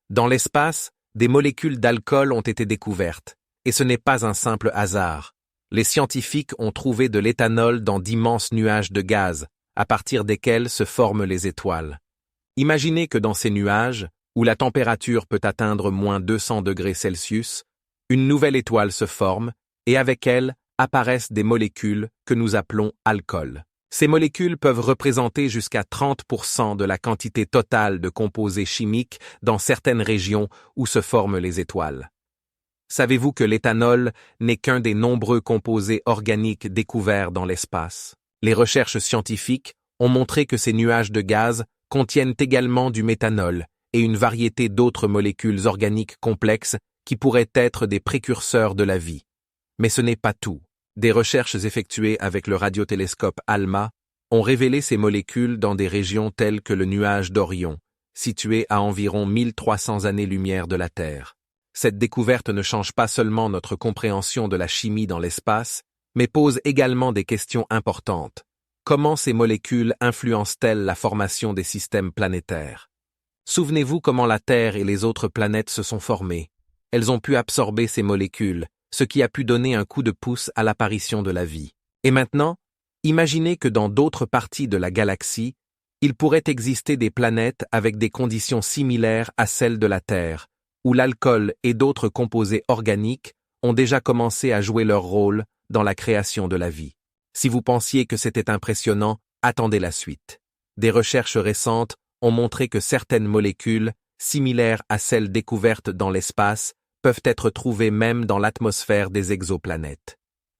Dans l'espace, des molécules d'alcool ont été découvertes, et ce n'est pas un simple hasard. Les scientifiques ont trouvé de l'éthanol dans d'immenses nuages de gaz, à partir desquels se forment les étoiles. Imaginez que dans ces nuages, où la température peut atteindre -200°C, une nouvelle étoile se forme, et avec elle apparaissent des molécules que nous appelons alcools. Ces molécules peuvent représenter jusqu'à 30% de la quantité totale de composés chimiques dans certaines régions où se forment les étoiles. Savez-vous que l'éthanol n'est qu'un des nombreux composés organiques découverts dans l'espace? Les recherches scientifiques ont montré que ces nuages de gaz contiennent également du méthanol et une variété d'autres molécules organiques complexes qui pourraient être des précurseurs de la vie. Mais ce n'est pas tout. Des recherches effectuées avec le radiotélescope ALMA ont révélé ces molécules dans des régions telles que le nuage d'Orion, situé à environ 1300 années-lumière de la Terre. Cette découverte ne change pas seulement notre compréhension de la chimie dans l'espace, mais pose également des questions importantes. Comment ces molécules influencent-elles la formation des systèmes planétaires? Souvenez-vous comment la Terre et les autres planètes se sont formées. Elles ont pu absorber ces molécules, ce qui a pu donner un coup de pouce à l'apparition de la vie. Et maintenant, imaginez que dans d'autres parties de la galaxie, il pourrait exister des planètes avec des conditions similaires à celles de la Terre, où l'alcool et d'autres composés organiques ont déjà commencé à jouer leur rôle dans la création de la vie. Si vous pensiez que c'était impressionnant, attendez la suite. Des recherches récentes ont montré que certaines molécules, similaires à celles découvertes dans l'espace, peuvent être trouvées même dans l'atmosphère des exoplanètes.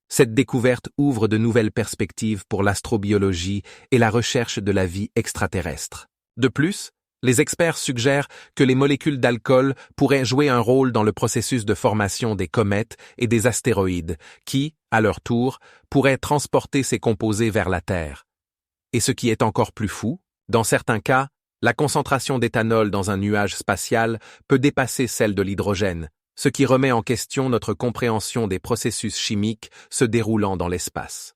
Cette découverte ouvre de nouvelles perspectives pour l'astrobiologie et la recherche de la vie extraterrestre. De plus, les experts suggèrent que les molécules d'alcool pourraient jouer un rôle dans le processus de formation des comètes et des astéroïdes, qui, à leur tour, pourraient transporter ces composés vers la Terre. Et ce qui est encore plus fou, dans certains cas, la concentration d'éthanol dans un nuage spatial peut dépasser celle de l'hydrogène, ce qui remet en question notre compréhension des processus chimiques se déroulant dans l'espace.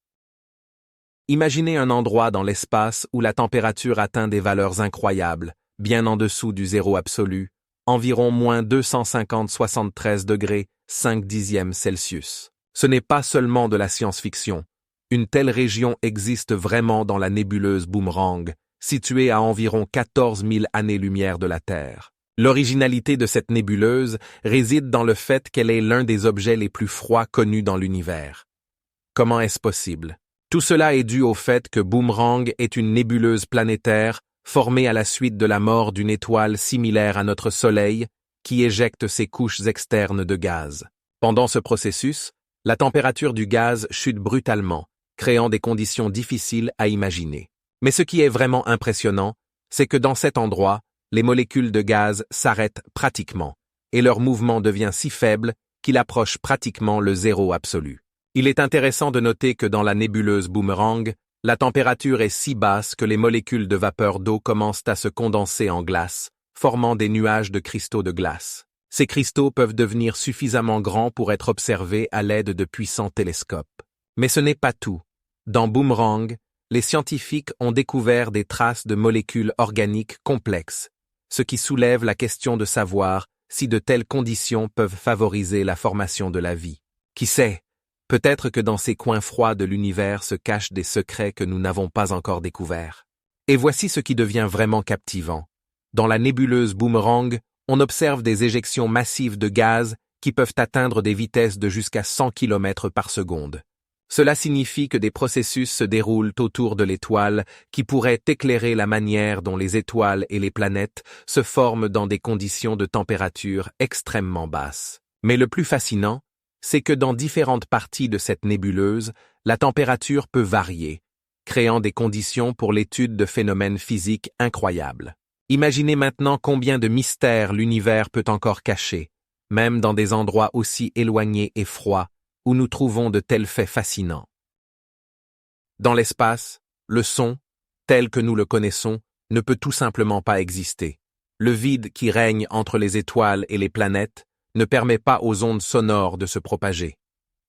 Imaginez un endroit dans l'espace où la température atteint des valeurs incroyables, bien en dessous du zéro absolu, environ -250,73°5'Celsius. Ce n'est pas seulement de la science-fiction. Une telle région existe vraiment dans la nébuleuse Boomerang, située à environ 14 000 années-lumière de la Terre. L'originalité de cette nébuleuse réside dans le fait qu'elle est l'un des objets les plus froids connus dans l'univers. Comment est-ce possible? Tout cela est dû au fait que Boomerang est une nébuleuse planétaire formée à la suite de la mort d'une étoile similaire à notre Soleil qui éjecte ses couches externes de gaz. Pendant ce processus, la température du gaz chute brutalement, créant des conditions difficiles à imaginer. Mais ce qui est vraiment impressionnant, c'est que dans cet endroit, les molécules de gaz s'arrêtent pratiquement, et leur mouvement devient si faible qu'il approche pratiquement le zéro absolu. Il est intéressant de noter que dans la nébuleuse Boomerang, la température est si basse que les molécules de vapeur d'eau commencent à se condenser en glace, formant des nuages de cristaux de glace. Ces cristaux peuvent devenir suffisamment grands pour être observés à l'aide de puissants télescopes. Mais ce n'est pas tout. Dans Boomerang, les scientifiques ont découvert des traces de molécules organiques complexes, ce qui soulève la question de savoir si de telles conditions peuvent favoriser la formation de la vie. Qui sait, peut-être que dans ces coins froids de l'univers se cachent des secrets que nous n'avons pas encore découverts. Et voici ce qui devient vraiment captivant. Dans la nébuleuse Boomerang, on observe des éjections massives de gaz qui peuvent atteindre des vitesses de jusqu'à 100 km par seconde. Cela signifie que des processus se déroulent autour de l'étoile qui pourraient éclairer la manière dont les étoiles et les planètes se forment dans des conditions de température extrêmement basses. Mais le plus fascinant, c'est que dans différentes parties de cette nébuleuse, la température peut varier, créant des conditions pour l'étude de phénomènes physiques incroyables. Imaginez maintenant combien de mystères l'univers peut encore cacher, même dans des endroits aussi éloignés et froids, où nous trouvons de tels faits fascinants. Dans l'espace, le son, tel que nous le connaissons, ne peut tout simplement pas exister. Le vide qui règne entre les étoiles et les planètes ne permet pas aux ondes sonores de se propager.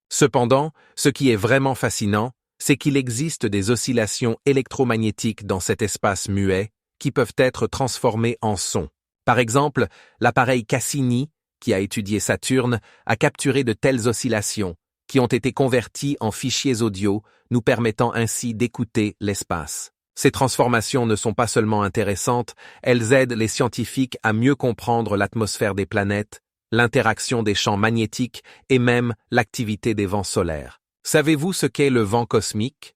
Cependant, ce qui est vraiment fascinant, c'est qu'il existe des oscillations électromagnétiques dans cet espace muet qui peuvent être transformées en son. Par exemple, l'appareil Cassini, qui a étudié Saturne, a capturé de telles oscillations, qui ont été converties en fichiers audio, nous permettant ainsi d'écouter l'espace. Ces transformations ne sont pas seulement intéressantes, elles aident les scientifiques à mieux comprendre l'atmosphère des planètes, l'interaction des champs magnétiques et même l'activité des vents solaires. Savez-vous ce qu'est le vent cosmique?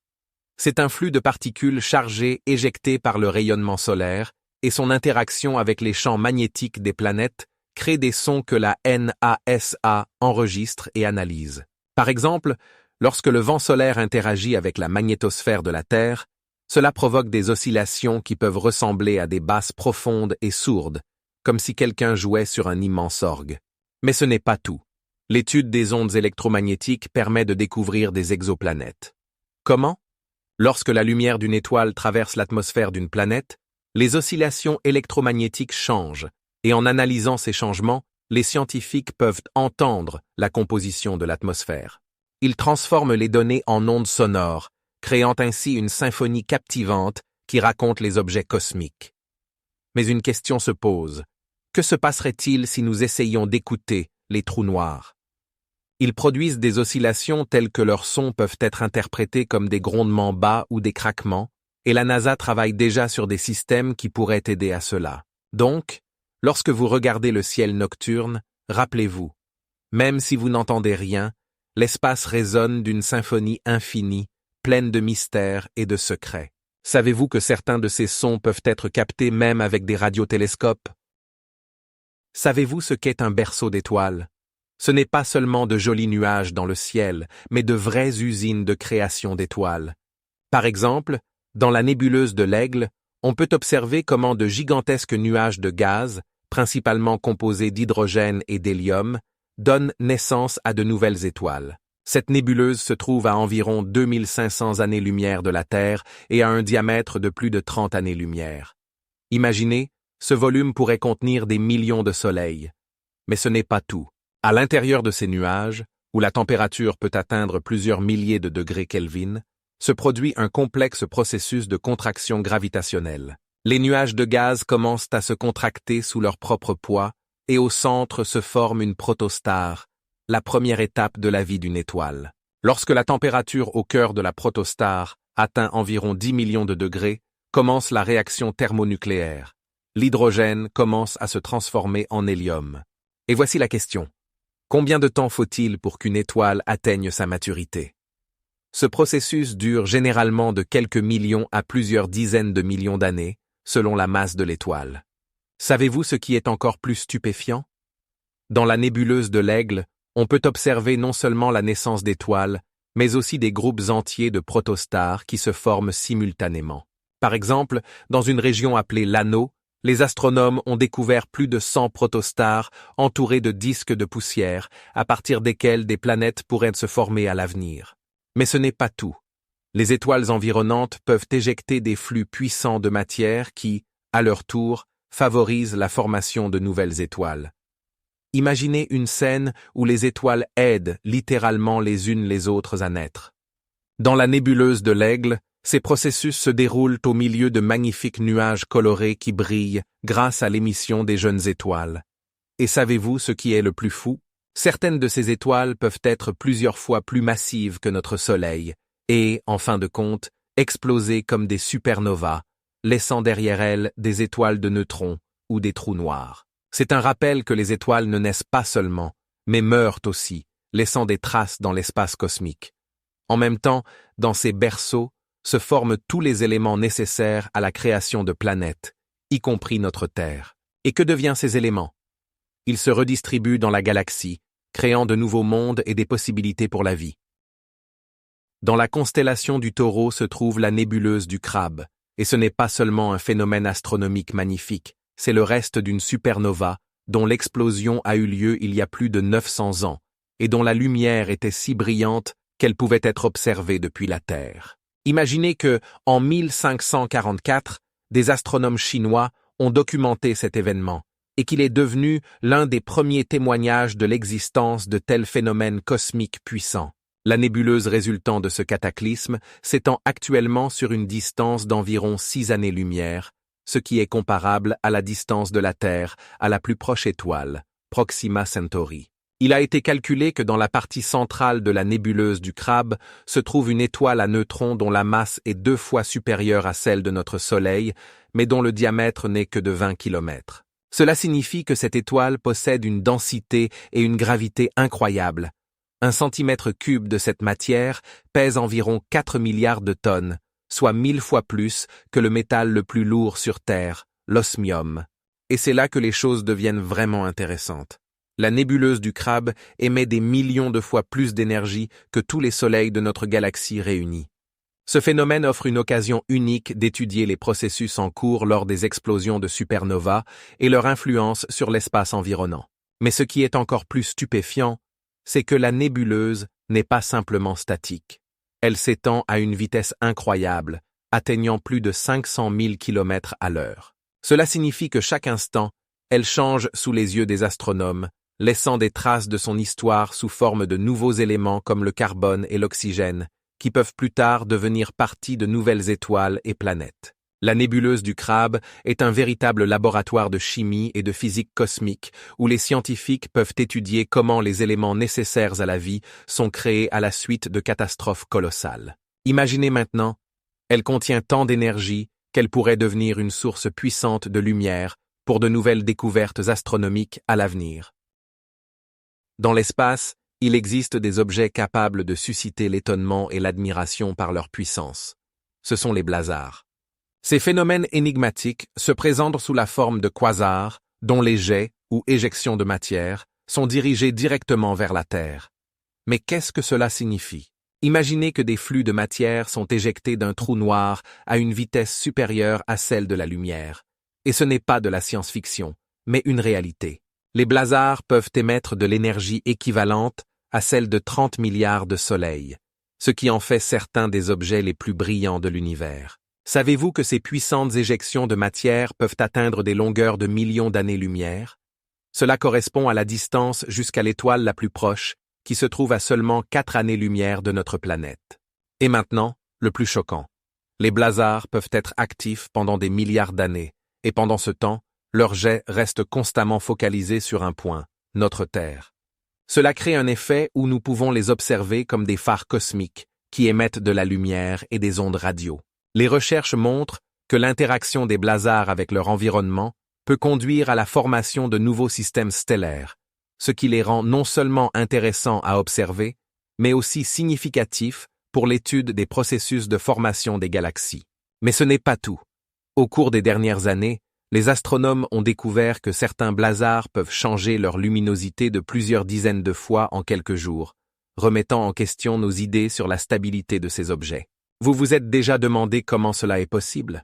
C'est un flux de particules chargées éjectées par le rayonnement solaire, et son interaction avec les champs magnétiques des planètes crée des sons que la NASA enregistre et analyse. Par exemple, lorsque le vent solaire interagit avec la magnétosphère de la Terre, cela provoque des oscillations qui peuvent ressembler à des basses profondes et sourdes, comme si quelqu'un jouait sur un immense orgue. Mais ce n'est pas tout. L'étude des ondes électromagnétiques permet de découvrir des exoplanètes. Comment? Lorsque la lumière d'une étoile traverse l'atmosphère d'une planète, les oscillations électromagnétiques changent, et en analysant ces changements, les scientifiques peuvent entendre la composition de l'atmosphère. Ils transforment les données en ondes sonores, créant ainsi une symphonie captivante qui raconte les objets cosmiques. Mais une question se pose. Que se passerait-il si nous essayions d'écouter les trous noirs? Ils produisent des oscillations telles que leurs sons peuvent être interprétés comme des grondements bas ou des craquements, et la NASA travaille déjà sur des systèmes qui pourraient aider à cela. Donc, lorsque vous regardez le ciel nocturne, rappelez-vous, même si vous n'entendez rien, l'espace résonne d'une symphonie infinie, pleine de mystères et de secrets. Savez-vous que certains de ces sons peuvent être captés même avec des radiotélescopes? Savez-vous ce qu'est un berceau d'étoiles? Ce n'est pas seulement de jolis nuages dans le ciel, mais de vraies usines de création d'étoiles. Par exemple, dans la nébuleuse de l'Aigle, on peut observer comment de gigantesques nuages de gaz, principalement composés d'hydrogène et d'hélium, donnent naissance à de nouvelles étoiles. Cette nébuleuse se trouve à environ 2500 années-lumière de la Terre et a un diamètre de plus de 30 années-lumière. Imaginez, ce volume pourrait contenir des millions de soleils. Mais ce n'est pas tout. À l'intérieur de ces nuages, où la température peut atteindre plusieurs milliers de degrés Kelvin, se produit un complexe processus de contraction gravitationnelle. Les nuages de gaz commencent à se contracter sous leur propre poids, et au centre se forme une protostar, la première étape de la vie d'une étoile. Lorsque la température au cœur de la protostar atteint environ 10 millions de degrés, commence la réaction thermonucléaire. L'hydrogène commence à se transformer en hélium. Et voici la question. Combien de temps faut-il pour qu'une étoile atteigne sa maturité? Ce processus dure généralement de quelques millions à plusieurs dizaines de millions d'années, selon la masse de l'étoile. Savez-vous ce qui est encore plus stupéfiant? Dans la nébuleuse de l'Aigle, on peut observer non seulement la naissance d'étoiles, mais aussi des groupes entiers de protostars qui se forment simultanément. Par exemple, dans une région appelée l'Anneau, les astronomes ont découvert plus de 100 protostars entourés de disques de poussière, à partir desquels des planètes pourraient se former à l'avenir. Mais ce n'est pas tout. Les étoiles environnantes peuvent éjecter des flux puissants de matière qui, à leur tour, favorisent la formation de nouvelles étoiles. Imaginez une scène où les étoiles aident littéralement les unes les autres à naître. Dans la nébuleuse de l'Aigle, ces processus se déroulent au milieu de magnifiques nuages colorés qui brillent grâce à l'émission des jeunes étoiles. Et savez-vous ce qui est le plus fou? Certaines de ces étoiles peuvent être plusieurs fois plus massives que notre Soleil et, en fin de compte, exploser comme des supernovas, laissant derrière elles des étoiles de neutrons ou des trous noirs. C'est un rappel que les étoiles ne naissent pas seulement, mais meurent aussi, laissant des traces dans l'espace cosmique. En même temps, dans ces berceaux, se forment tous les éléments nécessaires à la création de planètes, y compris notre Terre. Et que deviennent ces éléments? Ils se redistribuent dans la galaxie, créant de nouveaux mondes et des possibilités pour la vie. Dans la constellation du Taureau se trouve la nébuleuse du Crabe, et ce n'est pas seulement un phénomène astronomique magnifique, c'est le reste d'une supernova dont l'explosion a eu lieu il y a plus de 900 ans, et dont la lumière était si brillante qu'elle pouvait être observée depuis la Terre. Imaginez que, en 1544, des astronomes chinois ont documenté cet événement, et qu'il est devenu l'un des premiers témoignages de l'existence de tels phénomènes cosmiques puissants. La nébuleuse résultant de ce cataclysme s'étend actuellement sur une distance d'environ 6 années-lumière, ce qui est comparable à la distance de la Terre à la plus proche étoile, Proxima Centauri. Il a été calculé que dans la partie centrale de la nébuleuse du Crabe se trouve une étoile à neutrons dont la masse est 2 fois supérieure à celle de notre Soleil, mais dont le diamètre n'est que de 20 km. Cela signifie que cette étoile possède une densité et une gravité incroyables. 1 centimètre cube de cette matière pèse environ 4 milliards de tonnes, soit 1000 fois plus que le métal le plus lourd sur Terre, l'osmium. Et c'est là que les choses deviennent vraiment intéressantes. La nébuleuse du Crabe émet des millions de fois plus d'énergie que tous les soleils de notre galaxie réunis. Ce phénomène offre une occasion unique d'étudier les processus en cours lors des explosions de supernovas et leur influence sur l'espace environnant. Mais ce qui est encore plus stupéfiant, c'est que la nébuleuse n'est pas simplement statique. Elle s'étend à une vitesse incroyable, atteignant plus de 500 000 km à l'heure. Cela signifie que chaque instant, elle change sous les yeux des astronomes, laissant des traces de son histoire sous forme de nouveaux éléments comme le carbone et l'oxygène, qui peuvent plus tard devenir partie de nouvelles étoiles et planètes. La nébuleuse du Crabe est un véritable laboratoire de chimie et de physique cosmique où les scientifiques peuvent étudier comment les éléments nécessaires à la vie sont créés à la suite de catastrophes colossales. Imaginez maintenant, elle contient tant d'énergie qu'elle pourrait devenir une source puissante de lumière pour de nouvelles découvertes astronomiques à l'avenir. Dans l'espace, il existe des objets capables de susciter l'étonnement et l'admiration par leur puissance. Ce sont les blazars. Ces phénomènes énigmatiques se présentent sous la forme de quasars, dont les jets, ou éjections de matière, sont dirigés directement vers la Terre. Mais qu'est-ce que cela signifie? Imaginez que des flux de matière sont éjectés d'un trou noir à une vitesse supérieure à celle de la lumière. Et ce n'est pas de la science-fiction, mais une réalité. Les blazars peuvent émettre de l'énergie équivalente à celle de 30 milliards de soleils, ce qui en fait certains des objets les plus brillants de l'univers. Savez-vous que ces puissantes éjections de matière peuvent atteindre des longueurs de millions d'années-lumière? Cela correspond à la distance jusqu'à l'étoile la plus proche, qui se trouve à seulement 4 années-lumière de notre planète. Et maintenant, le plus choquant. Les blazars peuvent être actifs pendant des milliards d'années, et pendant ce temps, leurs jets restent constamment focalisés sur un point, notre Terre. Cela crée un effet où nous pouvons les observer comme des phares cosmiques qui émettent de la lumière et des ondes radio. Les recherches montrent que l'interaction des blazars avec leur environnement peut conduire à la formation de nouveaux systèmes stellaires, ce qui les rend non seulement intéressants à observer, mais aussi significatifs pour l'étude des processus de formation des galaxies. Mais ce n'est pas tout. Au cours des dernières années, les astronomes ont découvert que certains blazars peuvent changer leur luminosité de plusieurs dizaines de fois en quelques jours, remettant en question nos idées sur la stabilité de ces objets. Vous vous êtes déjà demandé comment cela est possible?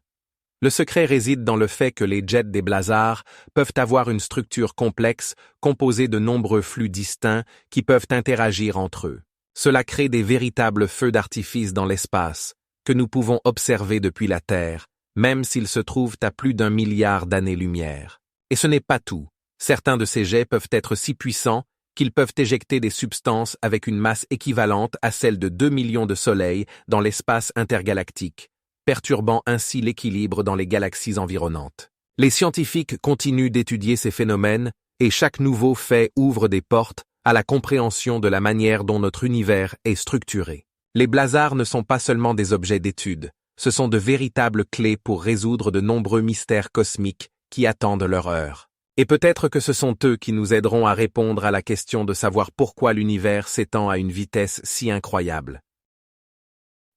Le secret réside dans le fait que les jets des blazars peuvent avoir une structure complexe composée de nombreux flux distincts qui peuvent interagir entre eux. Cela crée des véritables feux d'artifice dans l'espace, que nous pouvons observer depuis la Terre, même s'ils se trouvent à plus d'1 milliard d'années-lumière. Et ce n'est pas tout. Certains de ces jets peuvent être si puissants qu'ils peuvent éjecter des substances avec une masse équivalente à celle de 2 millions de soleils dans l'espace intergalactique, perturbant ainsi l'équilibre dans les galaxies environnantes. Les scientifiques continuent d'étudier ces phénomènes et chaque nouveau fait ouvre des portes à la compréhension de la manière dont notre univers est structuré. Les blazars ne sont pas seulement des objets d'étude, ce sont de véritables clés pour résoudre de nombreux mystères cosmiques qui attendent leur heure. Et peut-être que ce sont eux qui nous aideront à répondre à la question de savoir pourquoi l'univers s'étend à une vitesse si incroyable.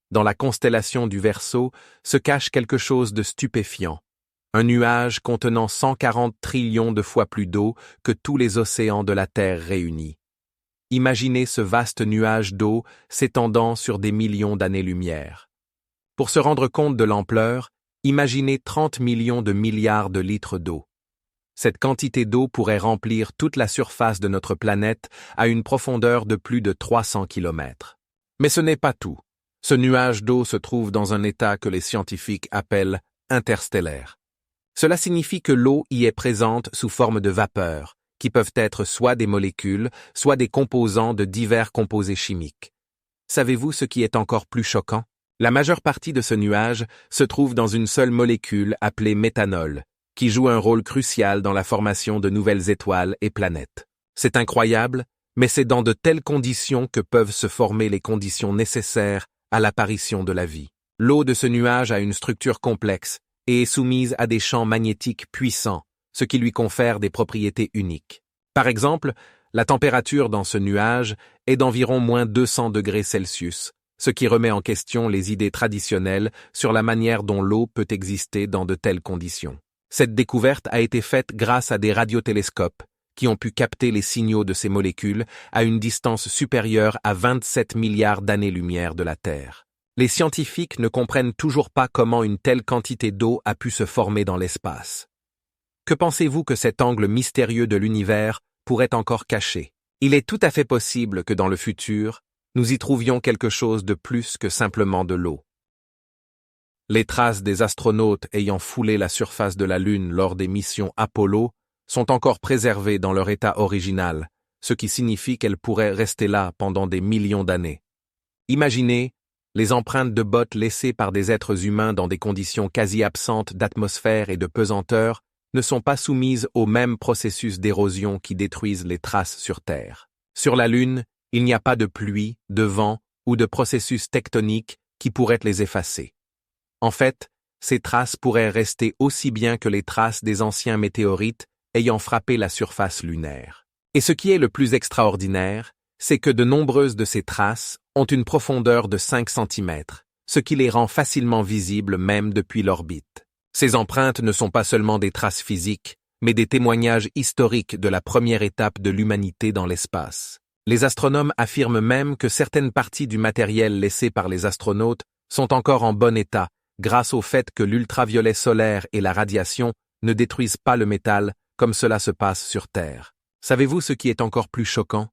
Dans la constellation du Verseau se cache quelque chose de stupéfiant. Un nuage contenant 140 trillions de fois plus d'eau que tous les océans de la Terre réunis. Imaginez ce vaste nuage d'eau s'étendant sur des millions d'années-lumière. Pour se rendre compte de l'ampleur, imaginez 30 millions de milliards de litres d'eau. Cette quantité d'eau pourrait remplir toute la surface de notre planète à une profondeur de plus de 300 km. Mais ce n'est pas tout. Ce nuage d'eau se trouve dans un état que les scientifiques appellent interstellaire. Cela signifie que l'eau y est présente sous forme de vapeur, qui peuvent être soit des molécules, soit des composants de divers composés chimiques. Savez-vous ce qui est encore plus choquant? La majeure partie de ce nuage se trouve dans une seule molécule appelée méthanol, qui joue un rôle crucial dans la formation de nouvelles étoiles et planètes. C'est incroyable, mais c'est dans de telles conditions que peuvent se former les conditions nécessaires à l'apparition de la vie. L'eau de ce nuage a une structure complexe et est soumise à des champs magnétiques puissants, ce qui lui confère des propriétés uniques. Par exemple, la température dans ce nuage est d'environ moins 200 degrés Celsius, ce qui remet en question les idées traditionnelles sur la manière dont l'eau peut exister dans de telles conditions. Cette découverte a été faite grâce à des radiotélescopes qui ont pu capter les signaux de ces molécules à une distance supérieure à 27 milliards d'années-lumière de la Terre. Les scientifiques ne comprennent toujours pas comment une telle quantité d'eau a pu se former dans l'espace. Que pensez-vous que cet angle mystérieux de l'univers pourrait encore cacher? Il est tout à fait possible que dans le futur, nous y trouvions quelque chose de plus que simplement de l'eau. Les traces des astronautes ayant foulé la surface de la Lune lors des missions Apollo sont encore préservées dans leur état original, ce qui signifie qu'elles pourraient rester là pendant des millions d'années. Imaginez les empreintes de bottes laissées par des êtres humains dans des conditions quasi absentes d'atmosphère et de pesanteur ne sont pas soumises aux mêmes processus d'érosion qui détruisent les traces sur Terre. Sur la Lune, il n'y a pas de pluie, de vent ou de processus tectonique qui pourraient les effacer. En fait, ces traces pourraient rester aussi bien que les traces des anciens météorites ayant frappé la surface lunaire. Et ce qui est le plus extraordinaire, c'est que de nombreuses de ces traces ont une profondeur de 5 cm, ce qui les rend facilement visibles même depuis l'orbite. Ces empreintes ne sont pas seulement des traces physiques, mais des témoignages historiques de la première étape de l'humanité dans l'espace. Les astronomes affirment même que certaines parties du matériel laissé par les astronautes sont encore en bon état, grâce au fait que l'ultraviolet solaire et la radiation ne détruisent pas le métal comme cela se passe sur Terre. Savez-vous ce qui est encore plus choquant?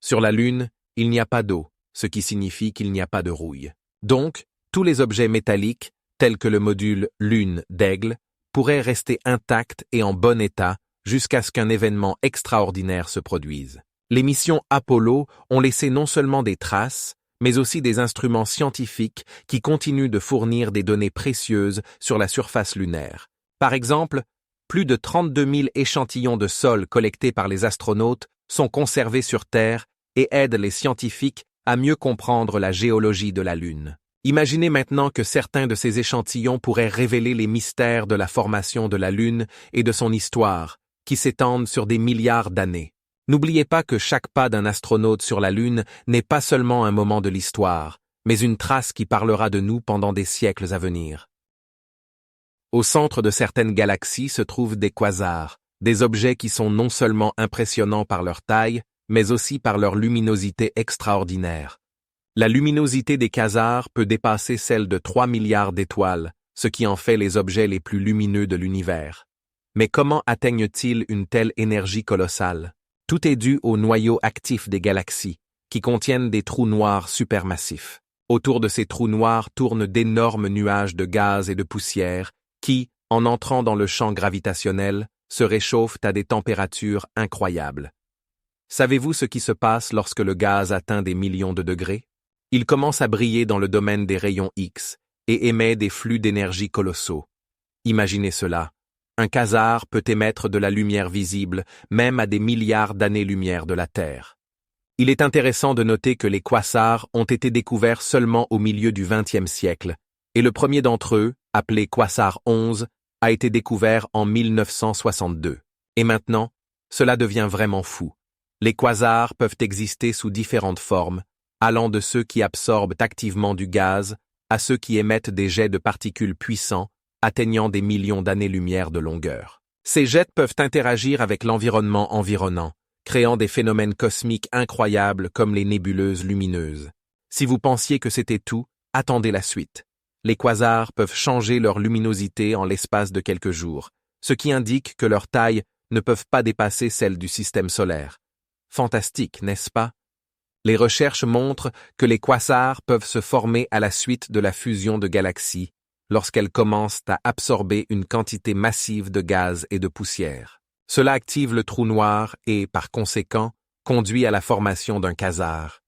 Sur la Lune, il n'y a pas d'eau, ce qui signifie qu'il n'y a pas de rouille. Donc, tous les objets métalliques, tels que le module Lune d'Aigle, pourraient rester intacts et en bon état jusqu'à ce qu'un événement extraordinaire se produise. Les missions Apollo ont laissé non seulement des traces, mais aussi des instruments scientifiques qui continuent de fournir des données précieuses sur la surface lunaire. Par exemple, plus de 32 000 échantillons de sol collectés par les astronautes sont conservés sur Terre et aident les scientifiques à mieux comprendre la géologie de la Lune. Imaginez maintenant que certains de ces échantillons pourraient révéler les mystères de la formation de la Lune et de son histoire, qui s'étendent sur des milliards d'années. N'oubliez pas que chaque pas d'un astronaute sur la Lune n'est pas seulement un moment de l'histoire, mais une trace qui parlera de nous pendant des siècles à venir. Au centre de certaines galaxies se trouvent des quasars, des objets qui sont non seulement impressionnants par leur taille, mais aussi par leur luminosité extraordinaire. La luminosité des quasars peut dépasser celle de 3 milliards d'étoiles, ce qui en fait les objets les plus lumineux de l'univers. Mais comment atteignent-ils une telle énergie colossale? Tout est dû au noyau actif des galaxies, qui contiennent des trous noirs supermassifs. Autour de ces trous noirs tournent d'énormes nuages de gaz et de poussière qui, en entrant dans le champ gravitationnel, se réchauffent à des températures incroyables. Savez-vous ce qui se passe lorsque le gaz atteint des millions de degrés? Il commence à briller dans le domaine des rayons X et émet des flux d'énergie colossaux. Imaginez cela. Un quasar peut émettre de la lumière visible, même à des milliards d'années-lumière de la Terre. Il est intéressant de noter que les quasars ont été découverts seulement au milieu du XXe siècle, et le premier d'entre eux, appelé Quasar 11, a été découvert en 1962. Et maintenant, cela devient vraiment fou. Les quasars peuvent exister sous différentes formes, allant de ceux qui absorbent activement du gaz à ceux qui émettent des jets de particules puissants, atteignant des millions d'années-lumière de longueur. Ces jets peuvent interagir avec l'environnement environnant, créant des phénomènes cosmiques incroyables comme les nébuleuses lumineuses. Si vous pensiez que c'était tout, attendez la suite. Les quasars peuvent changer leur luminosité en l'espace de quelques jours, ce qui indique que leur taille ne peuvent pas dépasser celle du système solaire. Fantastique, n'est-ce pas? Les recherches montrent que les quasars peuvent se former à la suite de la fusion de galaxies, lorsqu'elles commencent à absorber une quantité massive de gaz et de poussière. Cela active le trou noir et, par conséquent, conduit à la formation d'un quasar.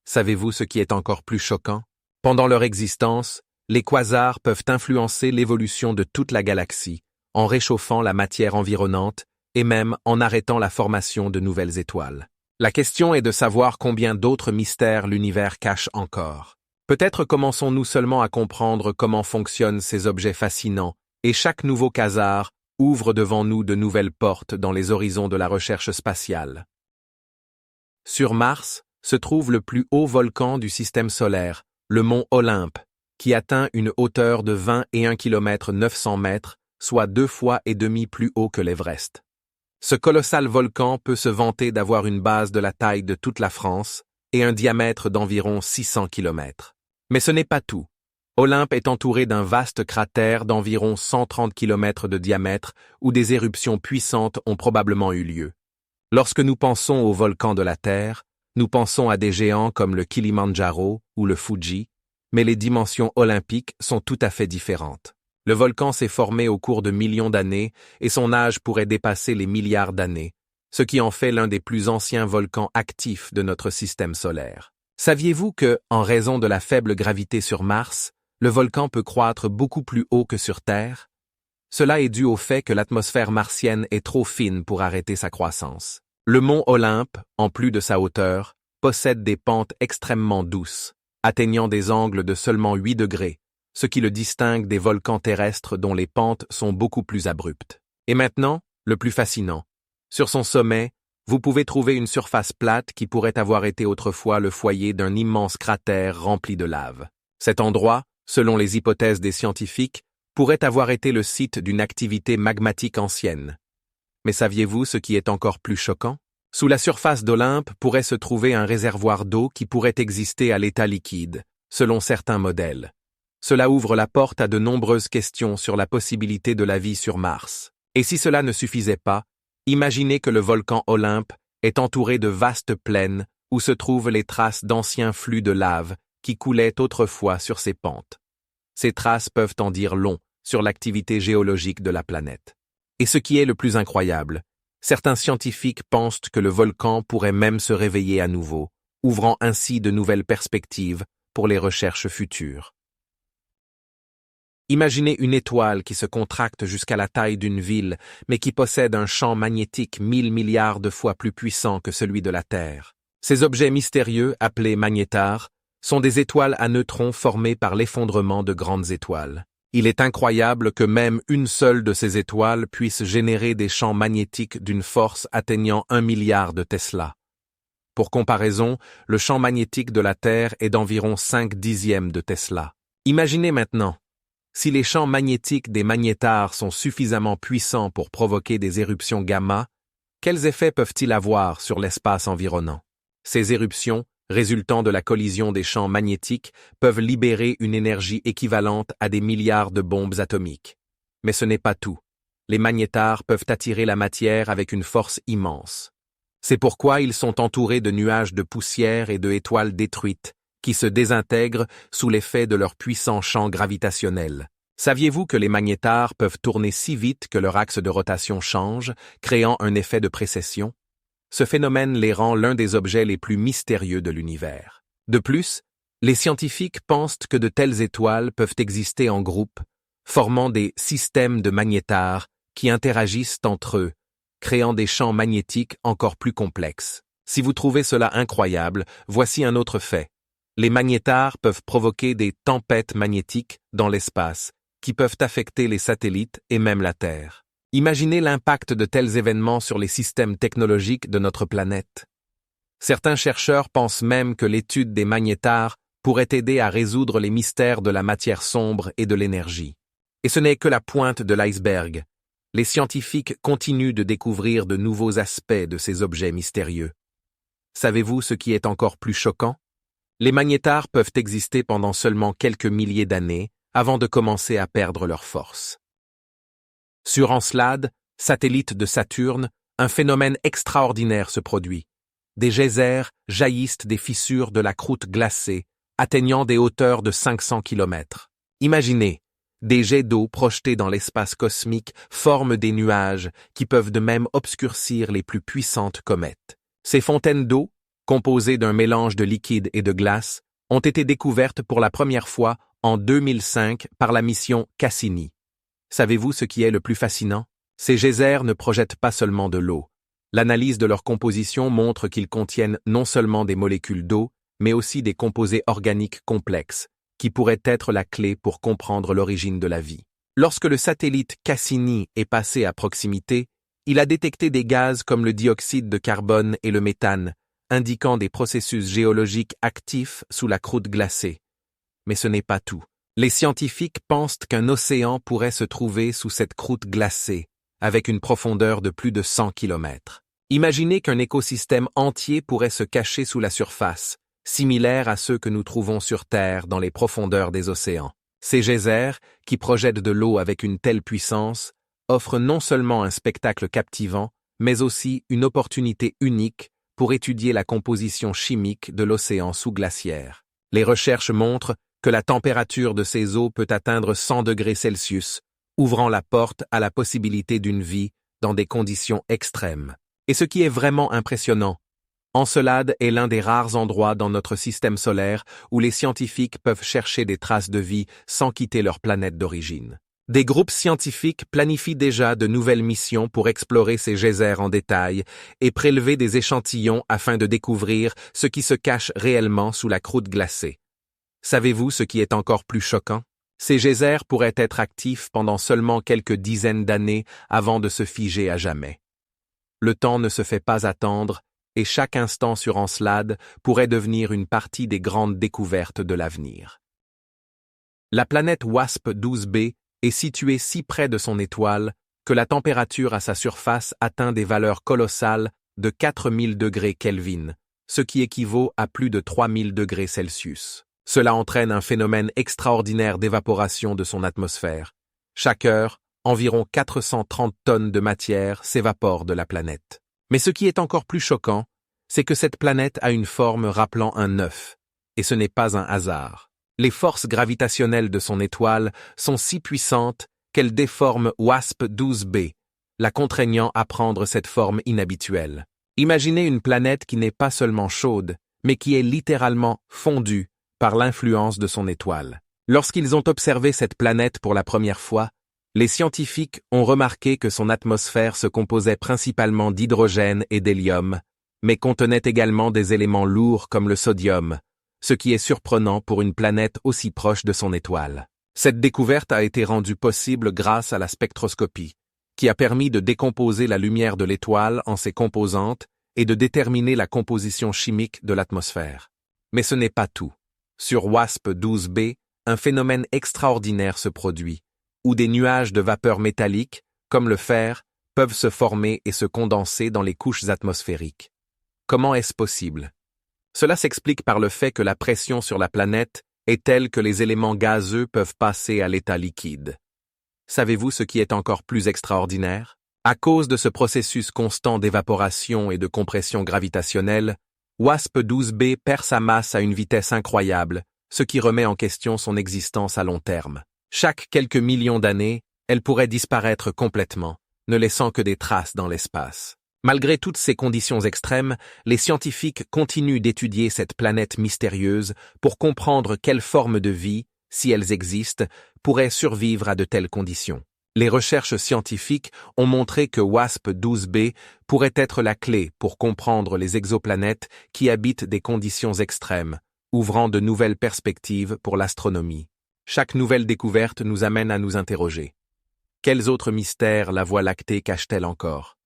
Savez-vous ce qui est encore plus choquant? Pendant leur existence, les quasars peuvent influencer l'évolution de toute la galaxie, en réchauffant la matière environnante et même en arrêtant la formation de nouvelles étoiles. La question est de savoir combien d'autres mystères l'univers cache encore. Peut-être commençons-nous seulement à comprendre comment fonctionnent ces objets fascinants, et chaque nouveau quasar ouvre devant nous de nouvelles portes dans les horizons de la recherche spatiale. Sur Mars se trouve le plus haut volcan du système solaire, le mont Olympe, qui atteint une hauteur de 21 km 900 mètres, soit 2,5 fois plus haut que l'Everest. Ce colossal volcan peut se vanter d'avoir une base de la taille de toute la France et un diamètre d'environ 600 km. Mais ce n'est pas tout. Olympe est entouré d'un vaste cratère d'environ 130 km de diamètre où des éruptions puissantes ont probablement eu lieu. Lorsque nous pensons aux volcans de la Terre, nous pensons à des géants comme le Kilimandjaro ou le Fuji, mais les dimensions olympiques sont tout à fait différentes. Le volcan s'est formé au cours de millions d'années et son âge pourrait dépasser les milliards d'années, ce qui en fait l'un des plus anciens volcans actifs de notre système solaire. Saviez-vous que, en raison de la faible gravité sur Mars, le volcan peut croître beaucoup plus haut que sur Terre? Cela est dû au fait que l'atmosphère martienne est trop fine pour arrêter sa croissance. Le mont Olympe, en plus de sa hauteur, possède des pentes extrêmement douces, atteignant des angles de seulement 8 degrés, ce qui le distingue des volcans terrestres dont les pentes sont beaucoup plus abruptes. Et maintenant, le plus fascinant. Sur son sommet, vous pouvez trouver une surface plate qui pourrait avoir été autrefois le foyer d'un immense cratère rempli de lave. Cet endroit, selon les hypothèses des scientifiques, pourrait avoir été le site d'une activité magmatique ancienne. Mais saviez-vous ce qui est encore plus choquant? Sous la surface d'Olympe pourrait se trouver un réservoir d'eau qui pourrait exister à l'état liquide, selon certains modèles. Cela ouvre la porte à de nombreuses questions sur la possibilité de la vie sur Mars. Et si cela ne suffisait pas, imaginez que le volcan Olympe est entouré de vastes plaines où se trouvent les traces d'anciens flux de lave qui coulaient autrefois sur ces pentes. Ces traces peuvent en dire long sur l'activité géologique de la planète. Et ce qui est le plus incroyable, certains scientifiques pensent que le volcan pourrait même se réveiller à nouveau, ouvrant ainsi de nouvelles perspectives pour les recherches futures. Imaginez une étoile qui se contracte jusqu'à la taille d'une ville, mais qui possède un champ magnétique 1000 milliards de fois plus puissant que celui de la Terre. Ces objets mystérieux, appelés magnétars, sont des étoiles à neutrons formées par l'effondrement de grandes étoiles. Il est incroyable que même une seule de ces étoiles puisse générer des champs magnétiques d'une force atteignant 1 milliard de Tesla. Pour comparaison, le champ magnétique de la Terre est d'environ 5/10 de Tesla. Imaginez maintenant, si les champs magnétiques des magnétars sont suffisamment puissants pour provoquer des éruptions gamma, quels effets peuvent-ils avoir sur l'espace environnant? Ces éruptions, résultant de la collision des champs magnétiques, peuvent libérer une énergie équivalente à des milliards de bombes atomiques. Mais ce n'est pas tout. Les magnétars peuvent attirer la matière avec une force immense. C'est pourquoi ils sont entourés de nuages de poussière et de étoiles détruites, qui se désintègrent sous l'effet de leur puissant champ gravitationnel. Saviez-vous que les magnétars peuvent tourner si vite que leur axe de rotation change, créant un effet de précession? Ce phénomène les rend l'un des objets les plus mystérieux de l'univers. De plus, les scientifiques pensent que de telles étoiles peuvent exister en groupe, formant des systèmes de magnétars qui interagissent entre eux, créant des champs magnétiques encore plus complexes. Si vous trouvez cela incroyable, voici un autre fait. Les magnétars peuvent provoquer des tempêtes magnétiques dans l'espace, qui peuvent affecter les satellites et même la Terre. Imaginez l'impact de tels événements sur les systèmes technologiques de notre planète. Certains chercheurs pensent même que l'étude des magnétars pourrait aider à résoudre les mystères de la matière sombre et de l'énergie. Et ce n'est que la pointe de l'iceberg. Les scientifiques continuent de découvrir de nouveaux aspects de ces objets mystérieux. Savez-vous ce qui est encore plus choquant? Les magnétars peuvent exister pendant seulement quelques milliers d'années avant de commencer à perdre leur force. Sur Encelade, satellite de Saturne, un phénomène extraordinaire se produit. Des geysers jaillissent des fissures de la croûte glacée, atteignant des hauteurs de 500 km. Imaginez, des jets d'eau projetés dans l'espace cosmique forment des nuages qui peuvent de même obscurcir les plus puissantes comètes. Ces fontaines d'eau, composées d'un mélange de liquide et de glace, ont été découvertes pour la première fois en 2005 par la mission Cassini. Savez-vous ce qui est le plus fascinant? Ces geysers ne projettent pas seulement de l'eau. L'analyse de leur composition montre qu'ils contiennent non seulement des molécules d'eau, mais aussi des composés organiques complexes, qui pourraient être la clé pour comprendre l'origine de la vie. Lorsque le satellite Cassini est passé à proximité, il a détecté des gaz comme le dioxyde de carbone et le méthane, indiquant des processus géologiques actifs sous la croûte glacée. Mais ce n'est pas tout. Les scientifiques pensent qu'un océan pourrait se trouver sous cette croûte glacée, avec une profondeur de plus de 100 km. Imaginez qu'un écosystème entier pourrait se cacher sous la surface, similaire à ceux que nous trouvons sur Terre dans les profondeurs des océans. Ces geysers, qui projettent de l'eau avec une telle puissance, offrent non seulement un spectacle captivant, mais aussi une opportunité unique pour étudier la composition chimique de l'océan sous-glaciaire. Les recherches montrent que la température de ces eaux peut atteindre 100 degrés Celsius, ouvrant la porte à la possibilité d'une vie dans des conditions extrêmes. Et ce qui est vraiment impressionnant, Encelade est l'un des rares endroits dans notre système solaire où les scientifiques peuvent chercher des traces de vie sans quitter leur planète d'origine. Des groupes scientifiques planifient déjà de nouvelles missions pour explorer ces geysers en détail et prélever des échantillons afin de découvrir ce qui se cache réellement sous la croûte glacée. Savez-vous ce qui est encore plus choquant? Ces geysers pourraient être actifs pendant seulement quelques dizaines d'années avant de se figer à jamais. Le temps ne se fait pas attendre, et chaque instant sur Encelade pourrait devenir une partie des grandes découvertes de l'avenir. La planète WASP-12b est située si près de son étoile que la température à sa surface atteint des valeurs colossales de 4000 degrés Kelvin, ce qui équivaut à plus de 3000 degrés Celsius. Cela entraîne un phénomène extraordinaire d'évaporation de son atmosphère. Chaque heure, environ 430 tonnes de matière s'évaporent de la planète. Mais ce qui est encore plus choquant, c'est que cette planète a une forme rappelant un œuf, et ce n'est pas un hasard. Les forces gravitationnelles de son étoile sont si puissantes qu'elles déforment WASP-12b, la contraignant à prendre cette forme inhabituelle. Imaginez une planète qui n'est pas seulement chaude, mais qui est littéralement fondue par l'influence de son étoile. Lorsqu'ils ont observé cette planète pour la première fois, les scientifiques ont remarqué que son atmosphère se composait principalement d'hydrogène et d'hélium, mais contenait également des éléments lourds comme le sodium, ce qui est surprenant pour une planète aussi proche de son étoile. Cette découverte a été rendue possible grâce à la spectroscopie, qui a permis de décomposer la lumière de l'étoile en ses composantes et de déterminer la composition chimique de l'atmosphère. Mais ce n'est pas tout. Sur WASP-12b, un phénomène extraordinaire se produit, où des nuages de vapeur métallique, comme le fer, peuvent se former et se condenser dans les couches atmosphériques. Comment est-ce possible? Cela s'explique par le fait que la pression sur la planète est telle que les éléments gazeux peuvent passer à l'état liquide. Savez-vous ce qui est encore plus extraordinaire? À cause de ce processus constant d'évaporation et de compression gravitationnelle, WASP-12b perd sa masse à une vitesse incroyable, ce qui remet en question son existence à long terme. Chaque quelques millions d'années, elle pourrait disparaître complètement, ne laissant que des traces dans l'espace. Malgré toutes ces conditions extrêmes, les scientifiques continuent d'étudier cette planète mystérieuse pour comprendre quelle forme de vie, si elles existent, pourrait survivre à de telles conditions. Les recherches scientifiques ont montré que WASP-12b pourrait être la clé pour comprendre les exoplanètes qui habitent des conditions extrêmes, ouvrant de nouvelles perspectives pour l'astronomie. Chaque nouvelle découverte nous amène à nous interroger. Quels autres mystères la Voie lactée cache-t-elle encore?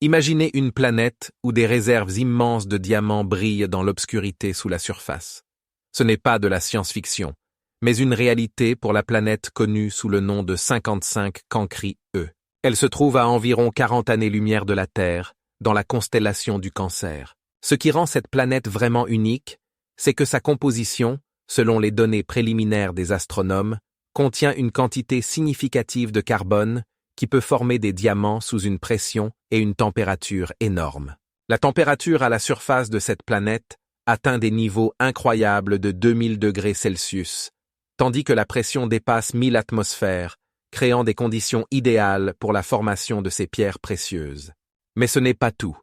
Imaginez une planète où des réserves immenses de diamants brillent dans l'obscurité sous la surface. Ce n'est pas de la science-fiction, mais une réalité pour la planète connue sous le nom de 55 Cancri E. Elle se trouve à environ 40 années-lumière de la Terre, dans la constellation du Cancer. Ce qui rend cette planète vraiment unique, c'est que sa composition, selon les données préliminaires des astronomes, contient une quantité significative de carbone qui peut former des diamants sous une pression et une température énormes. La température à la surface de cette planète atteint des niveaux incroyables de 2000 degrés Celsius, tandis que la pression dépasse 1000 atmosphères, créant des conditions idéales pour la formation de ces pierres précieuses. Mais ce n'est pas tout.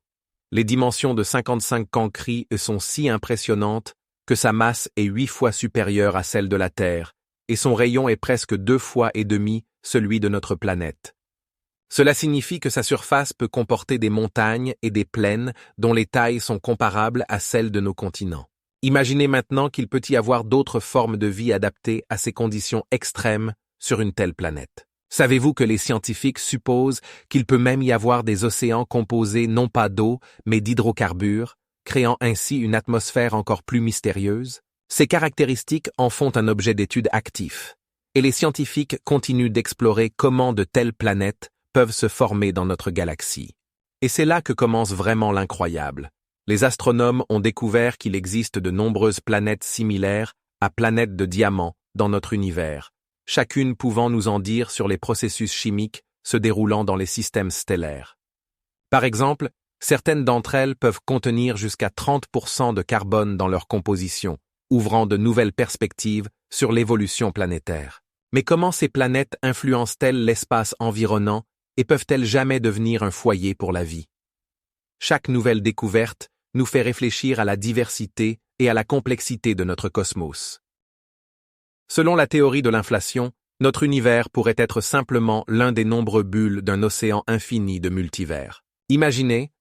Les dimensions de 55 Cancri sont si impressionnantes que sa masse est 8 fois supérieure à celle de la Terre, et son rayon est presque 2 fois et demi celui de notre planète. Cela signifie que sa surface peut comporter des montagnes et des plaines dont les tailles sont comparables à celles de nos continents. Imaginez maintenant qu'il peut y avoir d'autres formes de vie adaptées à ces conditions extrêmes sur une telle planète. Savez-vous que les scientifiques supposent qu'il peut même y avoir des océans composés non pas d'eau, mais d'hydrocarbures, créant ainsi une atmosphère encore plus mystérieuse? Ces caractéristiques en font un objet d'étude actif, et les scientifiques continuent d'explorer comment de telles planètes peuvent se former dans notre galaxie. Et c'est là que commence vraiment l'incroyable. Les astronomes ont découvert qu'il existe de nombreuses planètes similaires à planètes de diamants dans notre univers, chacune pouvant nous en dire sur les processus chimiques se déroulant dans les systèmes stellaires. Par exemple, certaines d'entre elles peuvent contenir jusqu'à 30% de carbone dans leur composition, ouvrant de nouvelles perspectives sur l'évolution planétaire. Mais comment ces planètes influencent-elles l'espace environnant et peuvent-elles jamais devenir un foyer pour la vie? Chaque nouvelle découverte nous fait réfléchir à la diversité et à la complexité de notre cosmos. Selon la théorie de l'inflation, notre univers pourrait être simplement l'un des nombreux bulles d'un océan infini de multivers. Imaginez,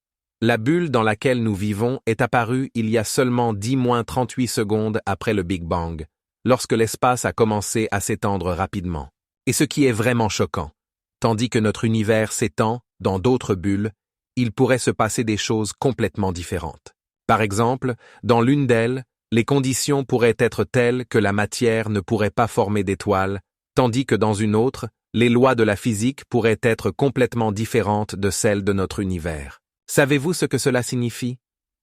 la bulle dans laquelle nous vivons est apparue il y a seulement 10-38 secondes après le Big Bang, lorsque l'espace a commencé à s'étendre rapidement. Et ce qui est vraiment choquant, tandis que notre univers s'étend dans d'autres bulles, il pourrait se passer des choses complètement différentes. Par exemple, dans l'une d'elles, les conditions pourraient être telles que la matière ne pourrait pas former d'étoiles, tandis que dans une autre, les lois de la physique pourraient être complètement différentes de celles de notre univers. Savez-vous ce que cela signifie?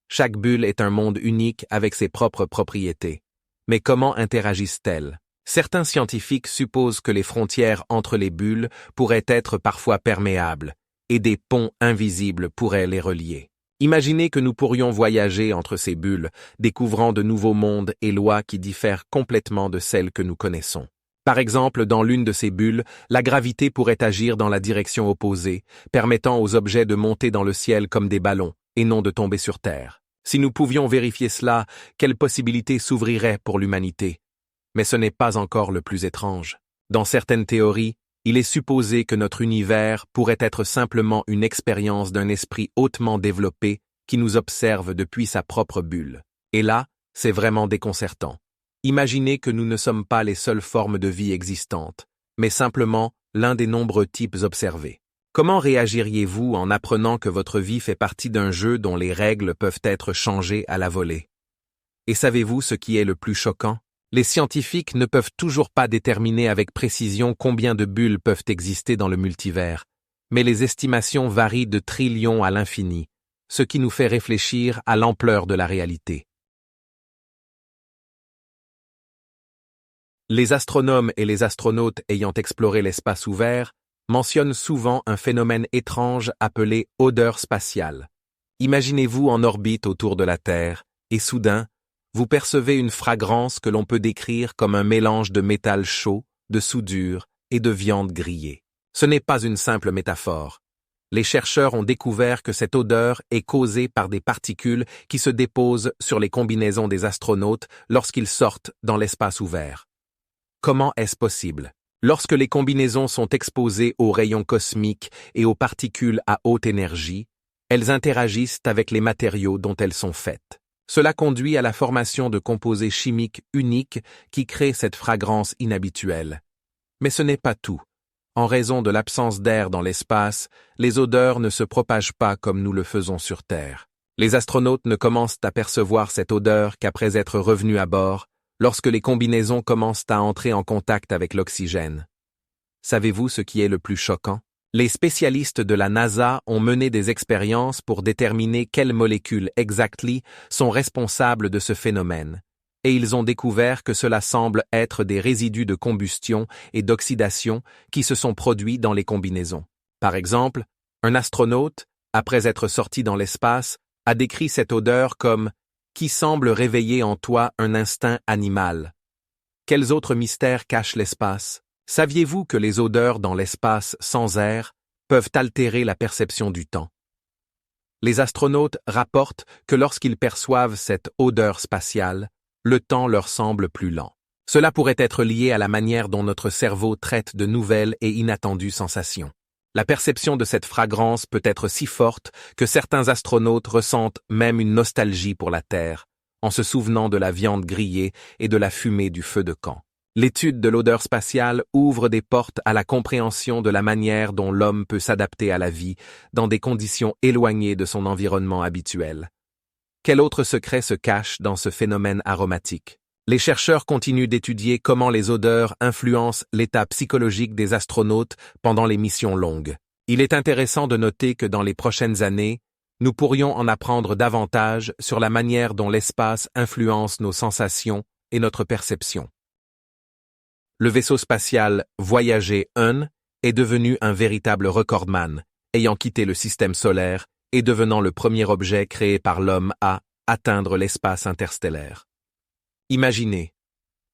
Chaque bulle est un monde unique avec ses propres propriétés. Mais comment interagissent-elles? Certains scientifiques supposent que les frontières entre les bulles pourraient être parfois perméables, et des ponts invisibles pourraient les relier. Imaginez que nous pourrions voyager entre ces bulles, découvrant de nouveaux mondes et lois qui diffèrent complètement de celles que nous connaissons. Par exemple, dans l'une de ces bulles, la gravité pourrait agir dans la direction opposée, permettant aux objets de monter dans le ciel comme des ballons, et non de tomber sur Terre. Si nous pouvions vérifier cela, quelles possibilités s'ouvriraient pour l'humanité? Mais ce n'est pas encore le plus étrange. Dans certaines théories, il est supposé que notre univers pourrait être simplement une expérience d'un esprit hautement développé qui nous observe depuis sa propre bulle. Et là, c'est vraiment déconcertant. Imaginez que nous ne sommes pas les seules formes de vie existantes, mais simplement l'un des nombreux types observés. Comment réagiriez-vous en apprenant que votre vie fait partie d'un jeu dont les règles peuvent être changées à la volée? Et savez-vous ce qui est le plus choquant? Les scientifiques ne peuvent toujours pas déterminer avec précision combien de bulles peuvent exister dans le multivers, mais les estimations varient de trillions à l'infini, ce qui nous fait réfléchir à l'ampleur de la réalité. Les astronomes et les astronautes ayant exploré l'espace ouvert mentionnent souvent un phénomène étrange appelé odeur spatiale. Imaginez-vous en orbite autour de la Terre, et soudain, vous percevez une fragrance que l'on peut décrire comme un mélange de métal chaud, de soudure et de viande grillée. Ce n'est pas une simple métaphore. Les chercheurs ont découvert que cette odeur est causée par des particules qui se déposent sur les combinaisons des astronautes lorsqu'ils sortent dans l'espace ouvert. Comment est-ce possible? Lorsque les combinaisons sont exposées aux rayons cosmiques et aux particules à haute énergie, elles interagissent avec les matériaux dont elles sont faites. Cela conduit à la formation de composés chimiques uniques qui créent cette fragrance inhabituelle. Mais ce n'est pas tout. En raison de l'absence d'air dans l'espace, les odeurs ne se propagent pas comme nous le faisons sur Terre. Les astronautes ne commencent à percevoir cette odeur qu'après être revenus à bord, lorsque les combinaisons commencent à entrer en contact avec l'oxygène. Savez-vous ce qui est le plus choquant? Les spécialistes de la NASA ont mené des expériences pour déterminer quelles molécules exactement sont responsables de ce phénomène, et ils ont découvert que cela semble être des résidus de combustion et d'oxydation qui se sont produits dans les combinaisons. Par exemple, un astronaute, après être sorti dans l'espace, a décrit cette odeur comme « qui semble réveiller en toi un instinct animal ». Quels autres mystères cachent l'espace? Saviez-vous que les odeurs dans l'espace sans air peuvent altérer la perception du temps? Les astronautes rapportent que lorsqu'ils perçoivent cette odeur spatiale, le temps leur semble plus lent. Cela pourrait être lié à la manière dont notre cerveau traite de nouvelles et inattendues sensations. La perception de cette fragrance peut être si forte que certains astronautes ressentent même une nostalgie pour la Terre, en se souvenant de la viande grillée et de la fumée du feu de camp. L'étude de l'odeur spatiale ouvre des portes à la compréhension de la manière dont l'homme peut s'adapter à la vie dans des conditions éloignées de son environnement habituel. Quel autre secret se cache dans ce phénomène aromatique? Les chercheurs continuent d'étudier comment les odeurs influencent l'état psychologique des astronautes pendant les missions longues. Il est intéressant de noter que dans les prochaines années, nous pourrions en apprendre davantage sur la manière dont l'espace influence nos sensations et notre perception. Le vaisseau spatial Voyager 1 est devenu un véritable recordman, ayant quitté le système solaire et devenant le premier objet créé par l'homme à atteindre l'espace interstellaire. Imaginez,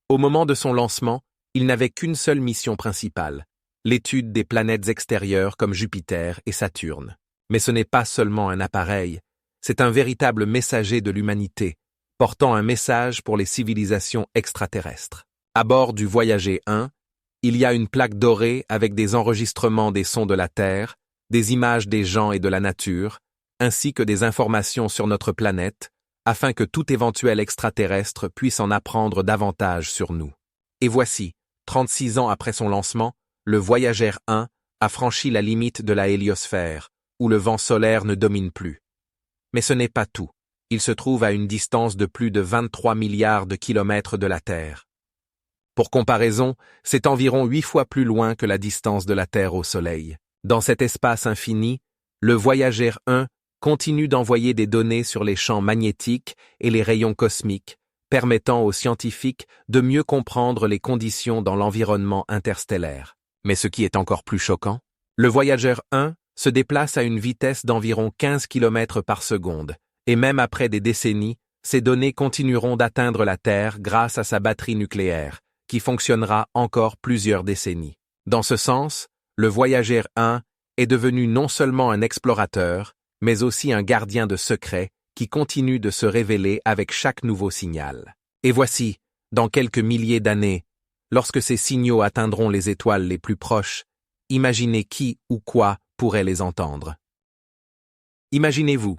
au moment de son lancement, il n'avait qu'une seule mission principale, l'étude des planètes extérieures comme Jupiter et Saturne. Mais ce n'est pas seulement un appareil, c'est un véritable messager de l'humanité, portant un message pour les civilisations extraterrestres. À bord du Voyager 1, il y a une plaque dorée avec des enregistrements des sons de la Terre, des images des gens et de la nature, ainsi que des informations sur notre planète, afin que tout éventuel extraterrestre puisse en apprendre davantage sur nous. Et voici, 36 ans après son lancement, le Voyager 1 a franchi la limite de la héliosphère, où le vent solaire ne domine plus. Mais ce n'est pas tout. Il se trouve à une distance de plus de 23 milliards de kilomètres de la Terre. Pour comparaison, c'est environ 8 fois plus loin que la distance de la Terre au Soleil. Dans cet espace infini, le Voyager 1 continue d'envoyer des données sur les champs magnétiques et les rayons cosmiques, permettant aux scientifiques de mieux comprendre les conditions dans l'environnement interstellaire. Mais ce qui est encore plus choquant, le Voyager 1 se déplace à une vitesse d'environ 15 km par seconde, et même après des décennies, ces données continueront d'atteindre la Terre grâce à sa batterie nucléaire, qui fonctionnera encore plusieurs décennies. Dans ce sens, le Voyager 1 est devenu non seulement un explorateur, mais aussi un gardien de secrets qui continue de se révéler avec chaque nouveau signal. Et voici, dans quelques milliers d'années, lorsque ces signaux atteindront les étoiles les plus proches, imaginez qui ou quoi pourrait les entendre. Imaginez-vous,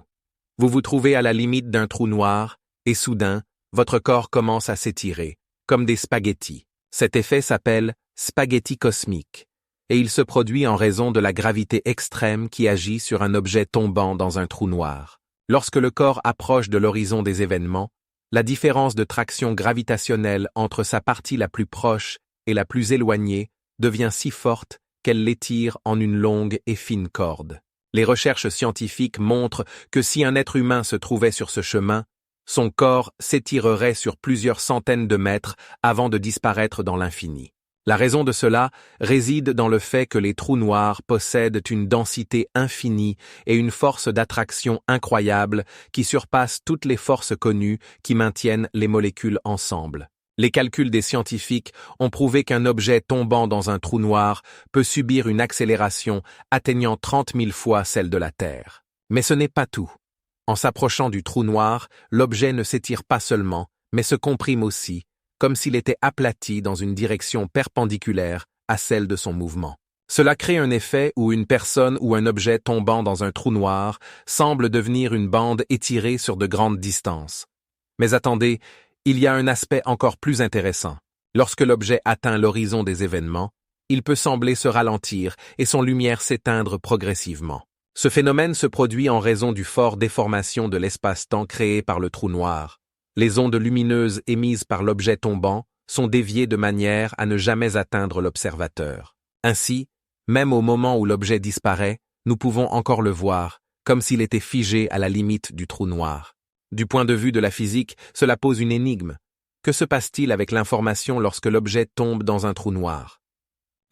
vous vous trouvez à la limite d'un trou noir, et soudain, votre corps commence à s'étirer, comme des spaghettis. Cet effet s'appelle spaghetti cosmique, et il se produit en raison de la gravité extrême qui agit sur un objet tombant dans un trou noir. Lorsque le corps approche de l'horizon des événements, la différence de traction gravitationnelle entre sa partie la plus proche et la plus éloignée devient si forte qu'elle l'étire en une longue et fine corde. Les recherches scientifiques montrent que si un être humain se trouvait sur ce chemin, son corps s'étirerait sur plusieurs centaines de mètres avant de disparaître dans l'infini. La raison de cela réside dans le fait que les trous noirs possèdent une densité infinie et une force d'attraction incroyable qui surpasse toutes les forces connues qui maintiennent les molécules ensemble. Les calculs des scientifiques ont prouvé qu'un objet tombant dans un trou noir peut subir une accélération atteignant 30 000 fois celle de la Terre. Mais ce n'est pas tout. En s'approchant du trou noir, l'objet ne s'étire pas seulement, mais se comprime aussi, comme s'il était aplati dans une direction perpendiculaire à celle de son mouvement. Cela crée un effet où une personne ou un objet tombant dans un trou noir semble devenir une bande étirée sur de grandes distances. Mais attendez, il y a un aspect encore plus intéressant. Lorsque l'objet atteint l'horizon des événements, il peut sembler se ralentir et son lumière s'éteindre progressivement. Ce phénomène se produit en raison du fort déformation de l'espace-temps créé par le trou noir. Les ondes lumineuses émises par l'objet tombant sont déviées de manière à ne jamais atteindre l'observateur. Ainsi, même au moment où l'objet disparaît, nous pouvons encore le voir, comme s'il était figé à la limite du trou noir. Du point de vue de la physique, cela pose une énigme. Que se passe-t-il avec l'information lorsque l'objet tombe dans un trou noir?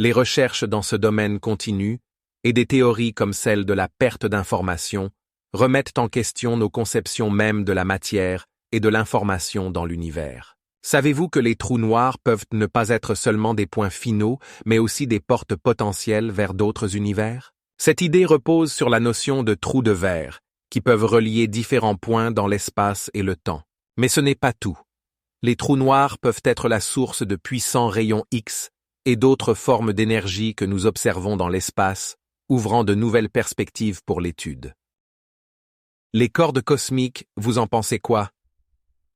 Les recherches dans ce domaine continuent, et des théories comme celle de la perte d'information remettent en question nos conceptions mêmes de la matière et de l'information dans l'univers. Savez-vous que les trous noirs peuvent ne pas être seulement des points finaux, mais aussi des portes potentielles vers d'autres univers? Cette idée repose sur la notion de trous de verre, qui peuvent relier différents points dans l'espace et le temps. Mais ce n'est pas tout. Les trous noirs peuvent être la source de puissants rayons X et d'autres formes d'énergie que nous observons dans l'espace, ouvrant de nouvelles perspectives pour l'étude. Les cordes cosmiques, vous en pensez quoi?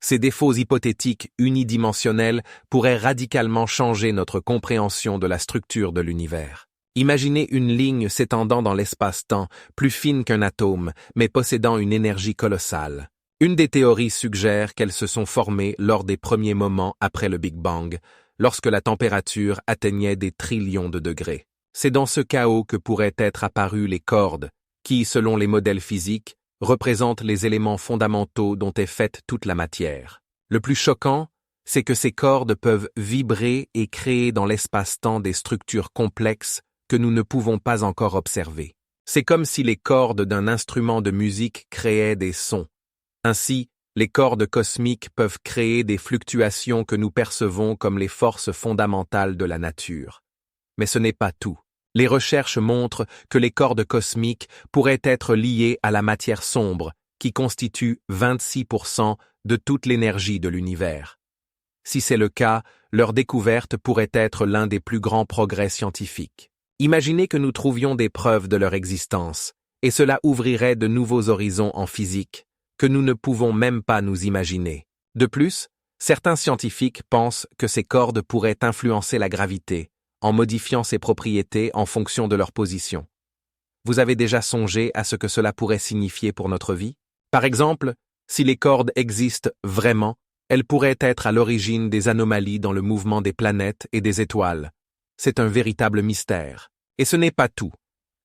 Ces défauts hypothétiques unidimensionnels pourraient radicalement changer notre compréhension de la structure de l'univers. Imaginez une ligne s'étendant dans l'espace-temps, plus fine qu'un atome, mais possédant une énergie colossale. Une des théories suggère qu'elles se sont formées lors des premiers moments après le Big Bang, lorsque la température atteignait des trillions de degrés. C'est dans ce chaos que pourraient être apparues les cordes, qui, selon les modèles physiques, représentent les éléments fondamentaux dont est faite toute la matière. Le plus choquant, c'est que ces cordes peuvent vibrer et créer dans l'espace-temps des structures complexes que nous ne pouvons pas encore observer. C'est comme si les cordes d'un instrument de musique créaient des sons. Ainsi, les cordes cosmiques peuvent créer des fluctuations que nous percevons comme les forces fondamentales de la nature. Mais ce n'est pas tout. Les recherches montrent que les cordes cosmiques pourraient être liées à la matière sombre, qui constitue 26% de toute l'énergie de l'univers. Si c'est le cas, leur découverte pourrait être l'un des plus grands progrès scientifiques. Imaginez que nous trouvions des preuves de leur existence, et cela ouvrirait de nouveaux horizons en physique, que nous ne pouvons même pas nous imaginer. De plus, certains scientifiques pensent que ces cordes pourraient influencer la gravité, en modifiant ses propriétés en fonction de leur position. Vous avez déjà songé à ce que cela pourrait signifier pour notre vie? Par exemple, si les cordes existent vraiment, elles pourraient être à l'origine des anomalies dans le mouvement des planètes et des étoiles. C'est un véritable mystère. Et ce n'est pas tout.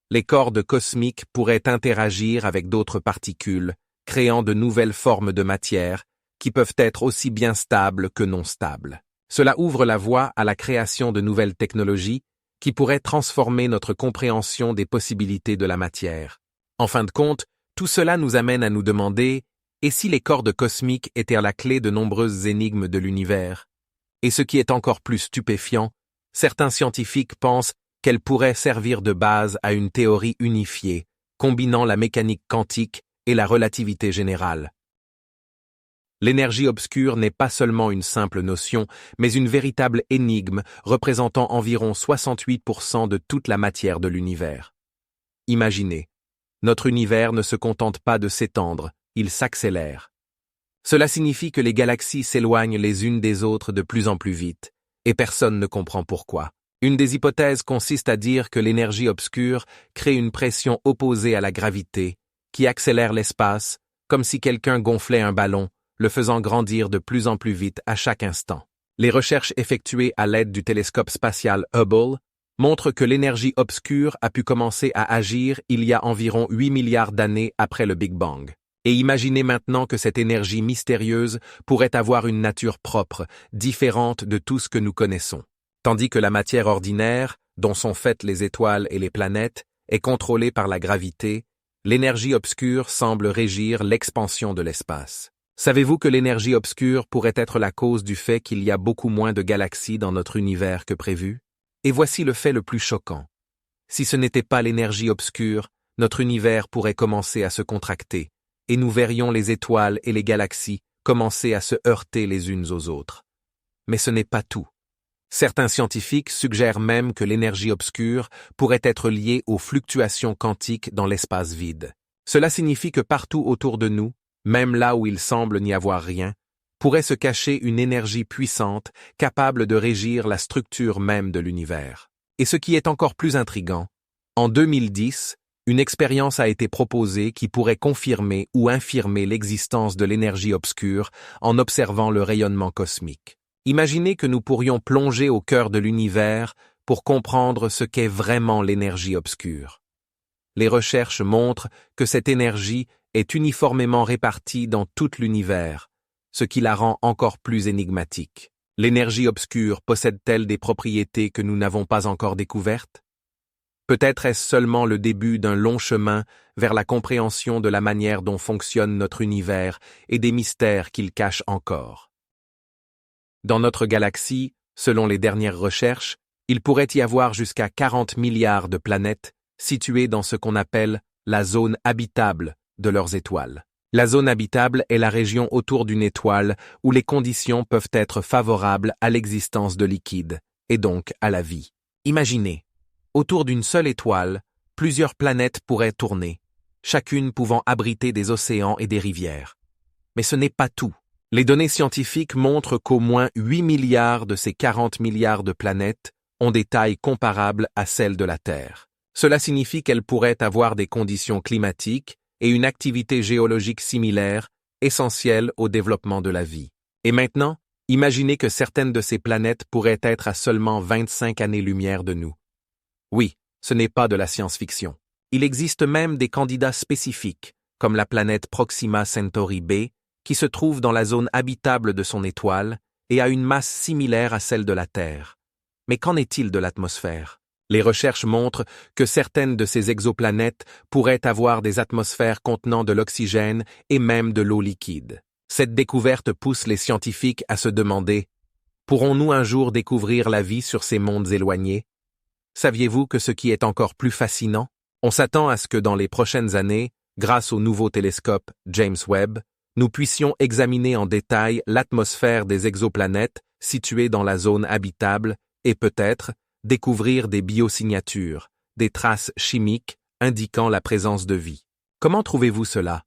Les cordes cosmiques pourraient interagir avec d'autres particules, créant de nouvelles formes de matière qui peuvent être aussi bien stables que non stables. Cela ouvre la voie à la création de nouvelles technologies qui pourraient transformer notre compréhension des possibilités de la matière. En fin de compte, tout cela nous amène à nous demander « Et si les cordes cosmiques étaient la clé de nombreuses énigmes de l'univers ?» Et ce qui est encore plus stupéfiant, certains scientifiques pensent qu'elles pourraient servir de base à une théorie unifiée, combinant la mécanique quantique et la relativité générale. L'énergie obscure n'est pas seulement une simple notion, mais une véritable énigme représentant environ 68% de toute la matière de l'univers. Imaginez, notre univers ne se contente pas de s'étendre, il s'accélère. Cela signifie que les galaxies s'éloignent les unes des autres de plus en plus vite, et personne ne comprend pourquoi. Une des hypothèses consiste à dire que l'énergie obscure crée une pression opposée à la gravité, qui accélère l'espace, comme si quelqu'un gonflait un ballon, le faisant grandir de plus en plus vite à chaque instant. Les recherches effectuées à l'aide du télescope spatial Hubble montrent que l'énergie obscure a pu commencer à agir il y a environ 8 milliards d'années après le Big Bang. Et imaginez maintenant que cette énergie mystérieuse pourrait avoir une nature propre, différente de tout ce que nous connaissons. Tandis que la matière ordinaire, dont sont faites les étoiles et les planètes, est contrôlée par la gravité, l'énergie obscure semble régir l'expansion de l'espace. Savez-vous que l'énergie obscure pourrait être la cause du fait qu'il y a beaucoup moins de galaxies dans notre univers que prévu? Et voici le fait le plus choquant. Si ce n'était pas l'énergie obscure, notre univers pourrait commencer à se contracter, et nous verrions les étoiles et les galaxies commencer à se heurter les unes aux autres. Mais ce n'est pas tout. Certains scientifiques suggèrent même que l'énergie obscure pourrait être liée aux fluctuations quantiques dans l'espace vide. Cela signifie que partout autour de nous, même là où il semble n'y avoir rien, pourrait se cacher une énergie puissante capable de régir la structure même de l'univers. Et ce qui est encore plus intriguant, en 2010, une expérience a été proposée qui pourrait confirmer ou infirmer l'existence de l'énergie obscure en observant le rayonnement cosmique. Imaginez que nous pourrions plonger au cœur de l'univers pour comprendre ce qu'est vraiment l'énergie obscure. Les recherches montrent que cette énergie est uniformément répartie dans tout l'univers, ce qui la rend encore plus énigmatique. L'énergie obscure possède-t-elle des propriétés que nous n'avons pas encore découvertes? Peut-être est-ce seulement le début d'un long chemin vers la compréhension de la manière dont fonctionne notre univers et des mystères qu'il cache encore. Dans notre galaxie, selon les dernières recherches, il pourrait y avoir jusqu'à 40 milliards de planètes situées dans ce qu'on appelle la zone habitable de leurs étoiles. La zone habitable est la région autour d'une étoile où les conditions peuvent être favorables à l'existence de liquide, et donc à la vie. Imaginez, autour d'une seule étoile, plusieurs planètes pourraient tourner, chacune pouvant abriter des océans et des rivières. Mais ce n'est pas tout. Les données scientifiques montrent qu'au moins 8 milliards de ces 40 milliards de planètes ont des tailles comparables à celles de la Terre. Cela signifie qu'elles pourraient avoir des conditions climatiques et une activité géologique similaire, essentielle au développement de la vie. Et maintenant, imaginez que certaines de ces planètes pourraient être à seulement 25 années-lumière de nous. Oui, ce n'est pas de la science-fiction. Il existe même des candidats spécifiques, comme la planète Proxima Centauri b, qui se trouve dans la zone habitable de son étoile et a une masse similaire à celle de la Terre. Mais qu'en est-il de l'atmosphère? Les recherches montrent que certaines de ces exoplanètes pourraient avoir des atmosphères contenant de l'oxygène et même de l'eau liquide. Cette découverte pousse les scientifiques à se demander: pourrons-nous un jour découvrir la vie sur ces mondes éloignés? Saviez-vous que ce qui est encore plus fascinant? On s'attend à ce que dans les prochaines années, grâce au nouveau télescope James Webb, nous puissions examiner en détail l'atmosphère des exoplanètes situées dans la zone habitable et peut-être découvrir des biosignatures, des traces chimiques indiquant la présence de vie. Comment trouvez-vous cela?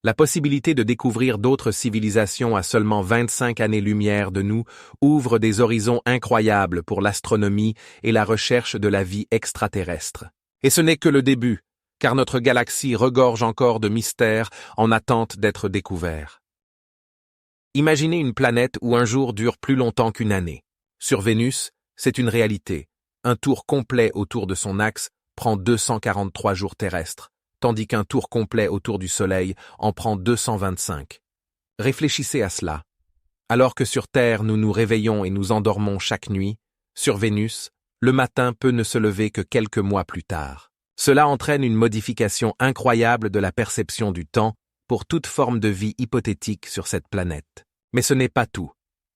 La possibilité de découvrir d'autres civilisations à seulement 25 années-lumière de nous ouvre des horizons incroyables pour l'astronomie et la recherche de la vie extraterrestre. Et ce n'est que le début, car notre galaxie regorge encore de mystères en attente d'être découverts. Imaginez une planète où un jour dure plus longtemps qu'une année. Sur Vénus, c'est une réalité. Un tour complet autour de son axe prend 243 jours terrestres, tandis qu'un tour complet autour du Soleil en prend 225. Réfléchissez à cela. Alors que sur Terre nous nous réveillons et nous endormons chaque nuit, sur Vénus, le matin peut ne se lever que quelques mois plus tard. Cela entraîne une modification incroyable de la perception du temps pour toute forme de vie hypothétique sur cette planète. Mais ce n'est pas tout.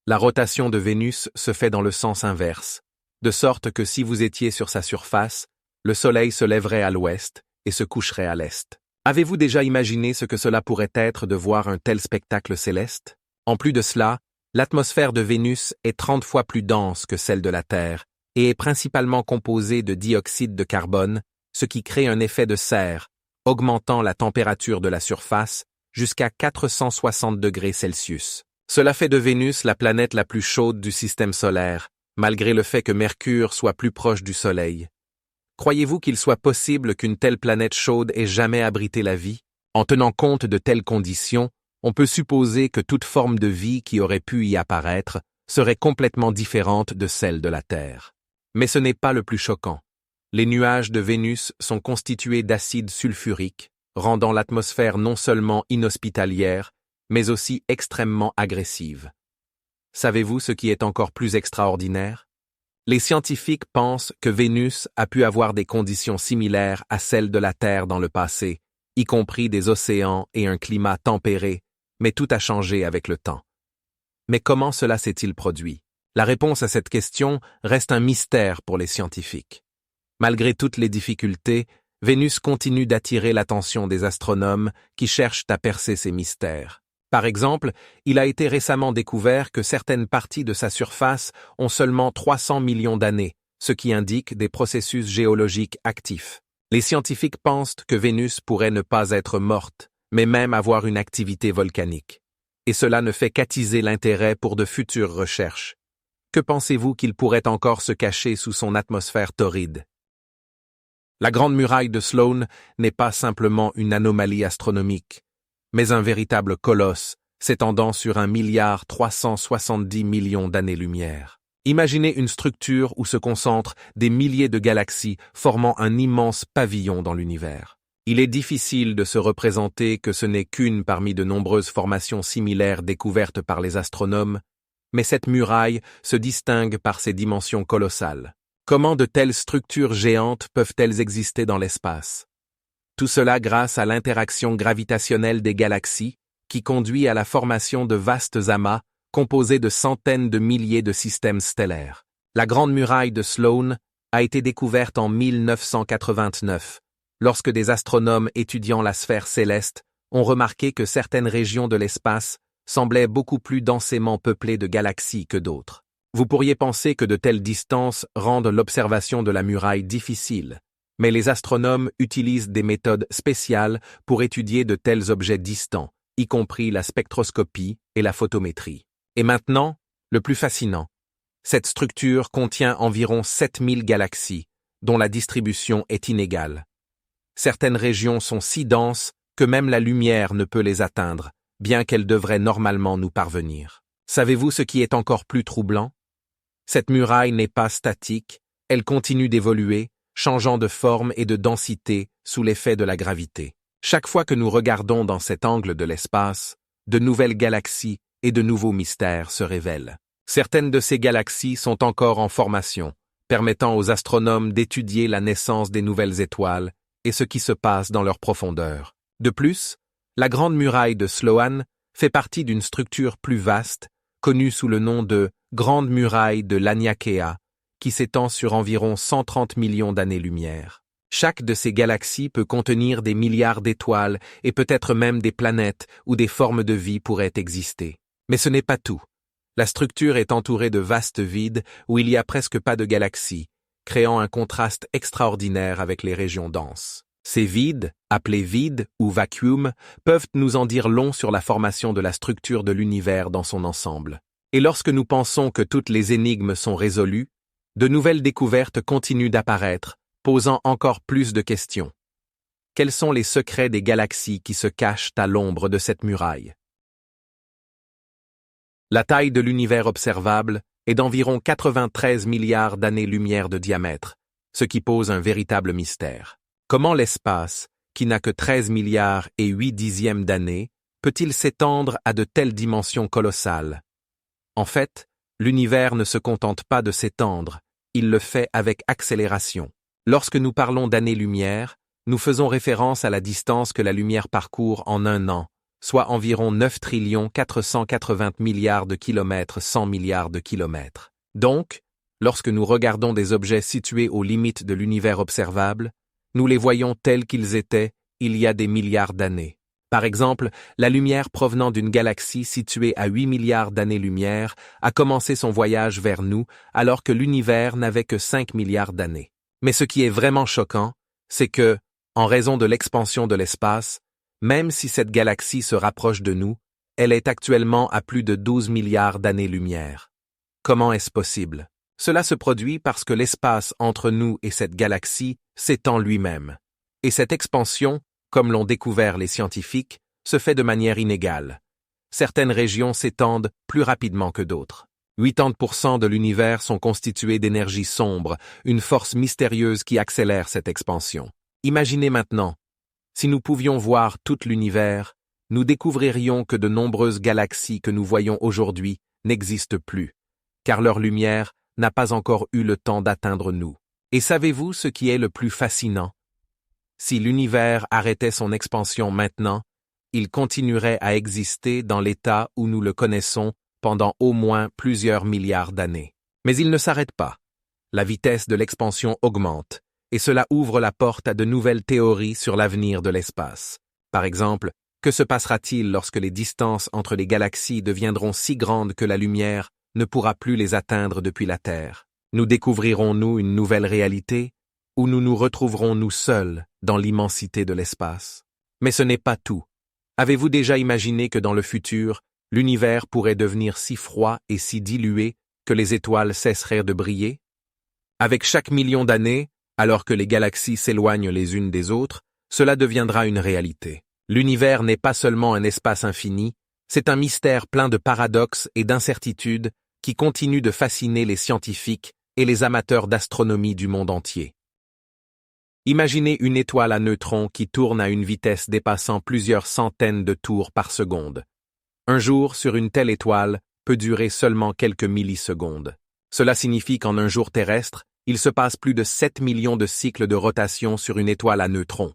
La rotation de Vénus se fait dans le sens inverse, de sorte que si vous étiez sur sa surface, le Soleil se lèverait à l'ouest et se coucherait à l'est. Avez-vous déjà imaginé ce que cela pourrait être de voir un tel spectacle céleste? En plus de cela, l'atmosphère de Vénus est 30 fois plus dense que celle de la Terre et est principalement composée de dioxyde de carbone, ce qui crée un effet de serre, augmentant la température de la surface jusqu'à 460 degrés Celsius. Cela fait de Vénus la planète la plus chaude du système solaire, malgré le fait que Mercure soit plus proche du Soleil. Croyez-vous qu'il soit possible qu'une telle planète chaude ait jamais abrité la vie? En tenant compte de telles conditions, on peut supposer que toute forme de vie qui aurait pu y apparaître serait complètement différente de celle de la Terre. Mais ce n'est pas le plus choquant. Les nuages de Vénus sont constitués d'acide sulfurique, rendant l'atmosphère non seulement inhospitalière, mais aussi extrêmement agressive. Savez-vous ce qui est encore plus extraordinaire? Les scientifiques pensent que Vénus a pu avoir des conditions similaires à celles de la Terre dans le passé, y compris des océans et un climat tempéré, mais tout a changé avec le temps. Mais comment cela s'est-il produit? La réponse à cette question reste un mystère pour les scientifiques. Malgré toutes les difficultés, Vénus continue d'attirer l'attention des astronomes qui cherchent à percer ces mystères. Par exemple, il a été récemment découvert que certaines parties de sa surface ont seulement 300 millions d'années, ce qui indique des processus géologiques actifs. Les scientifiques pensent que Vénus pourrait ne pas être morte, mais même avoir une activité volcanique. Et cela ne fait qu'attiser l'intérêt pour de futures recherches. Que pensez-vous qu'il pourrait encore se cacher sous son atmosphère torride? La Grande Muraille de Sloan n'est pas simplement une anomalie astronomique, mais un véritable colosse s'étendant sur 1,370 milliard d'années-lumière. Imaginez une structure où se concentrent des milliers de galaxies formant un immense pavillon dans l'univers. Il est difficile de se représenter que ce n'est qu'une parmi de nombreuses formations similaires découvertes par les astronomes, mais cette muraille se distingue par ses dimensions colossales. Comment de telles structures géantes peuvent-elles exister dans l'espace? Tout cela grâce à l'interaction gravitationnelle des galaxies qui conduit à la formation de vastes amas composés de centaines de milliers de systèmes stellaires. La Grande Muraille de Sloan a été découverte en 1989, lorsque des astronomes étudiant la sphère céleste ont remarqué que certaines régions de l'espace semblaient beaucoup plus densément peuplées de galaxies que d'autres. Vous pourriez penser que de telles distances rendent l'observation de la muraille difficile, mais les astronomes utilisent des méthodes spéciales pour étudier de tels objets distants, y compris la spectroscopie et la photométrie. Et maintenant, le plus fascinant. Cette structure contient environ 7000 galaxies, dont la distribution est inégale. Certaines régions sont si denses que même la lumière ne peut les atteindre, bien qu'elle devrait normalement nous parvenir. Savez-vous ce qui est encore plus troublant? Cette muraille n'est pas statique, elle continue d'évoluer, changeant de forme et de densité sous l'effet de la gravité. Chaque fois que nous regardons dans cet angle de l'espace, de nouvelles galaxies et de nouveaux mystères se révèlent. Certaines de ces galaxies sont encore en formation, permettant aux astronomes d'étudier la naissance des nouvelles étoiles et ce qui se passe dans leur profondeur. De plus, la Grande Muraille de Sloan fait partie d'une structure plus vaste, connue sous le nom de Grande Muraille de Laniakea, qui s'étend sur environ 130 millions d'années-lumière. Chaque de ces galaxies peut contenir des milliards d'étoiles et peut-être même des planètes où des formes de vie pourraient exister. Mais ce n'est pas tout. La structure est entourée de vastes vides où il n'y a presque pas de galaxies, créant un contraste extraordinaire avec les régions denses. Ces vides, appelés vides ou vacuum, peuvent nous en dire long sur la formation de la structure de l'univers dans son ensemble. Et lorsque nous pensons que toutes les énigmes sont résolues, de nouvelles découvertes continuent d'apparaître, posant encore plus de questions. Quels sont les secrets des galaxies qui se cachent à l'ombre de cette muraille? La taille de l'univers observable est d'environ 93 milliards d'années-lumière de diamètre, ce qui pose un véritable mystère. Comment l'espace, qui n'a que 13 milliards et 8 dixièmes d'années, peut-il s'étendre à de telles dimensions colossales? En fait, l'univers ne se contente pas de s'étendre, il le fait avec accélération. Lorsque nous parlons d'années-lumière, nous faisons référence à la distance que la lumière parcourt en un an, soit environ 9 480 milliards de kilomètres 100 milliards de kilomètres. Donc, lorsque nous regardons des objets situés aux limites de l'univers observable, nous les voyons tels qu'ils étaient il y a des milliards d'années. Par exemple, la lumière provenant d'une galaxie située à 8 milliards d'années-lumière a commencé son voyage vers nous alors que l'univers n'avait que 5 milliards d'années. Mais ce qui est vraiment choquant, c'est que, en raison de l'expansion de l'espace, même si cette galaxie se rapproche de nous, elle est actuellement à plus de 12 milliards d'années-lumière. Comment est-ce possible? Cela se produit parce que l'espace entre nous et cette galaxie s'étend lui-même. Et cette expansion, comme l'ont découvert les scientifiques, se fait de manière inégale. Certaines régions s'étendent plus rapidement que d'autres. 80% de l'univers sont constitués d'énergie sombre, une force mystérieuse qui accélère cette expansion. Imaginez maintenant, si nous pouvions voir tout l'univers, nous découvririons que de nombreuses galaxies que nous voyons aujourd'hui n'existent plus, car leur lumière n'a pas encore eu le temps d'atteindre nous. Et savez-vous ce qui est le plus fascinant? Si l'univers arrêtait son expansion maintenant, il continuerait à exister dans l'état où nous le connaissons pendant au moins plusieurs milliards d'années. Mais il ne s'arrête pas. La vitesse de l'expansion augmente, et cela ouvre la porte à de nouvelles théories sur l'avenir de l'espace. Par exemple, que se passera-t-il lorsque les distances entre les galaxies deviendront si grandes que la lumière ne pourra plus les atteindre depuis la Terre? Nous découvrirons-nous une nouvelle réalité, ou nous retrouverons-nous seuls dans l'immensité de l'espace? Mais ce n'est pas tout. Avez-vous déjà imaginé que dans le futur, l'univers pourrait devenir si froid et si dilué que les étoiles cesseraient de briller? Avec chaque million d'années, alors que les galaxies s'éloignent les unes des autres, cela deviendra une réalité. L'univers n'est pas seulement un espace infini, c'est un mystère plein de paradoxes et d'incertitudes qui continue de fasciner les scientifiques et les amateurs d'astronomie du monde entier. Imaginez une étoile à neutrons qui tourne à une vitesse dépassant plusieurs centaines de tours par seconde. Un jour sur une telle étoile peut durer seulement quelques millisecondes. Cela signifie qu'en un jour terrestre, il se passe plus de 7 millions de cycles de rotation sur une étoile à neutrons.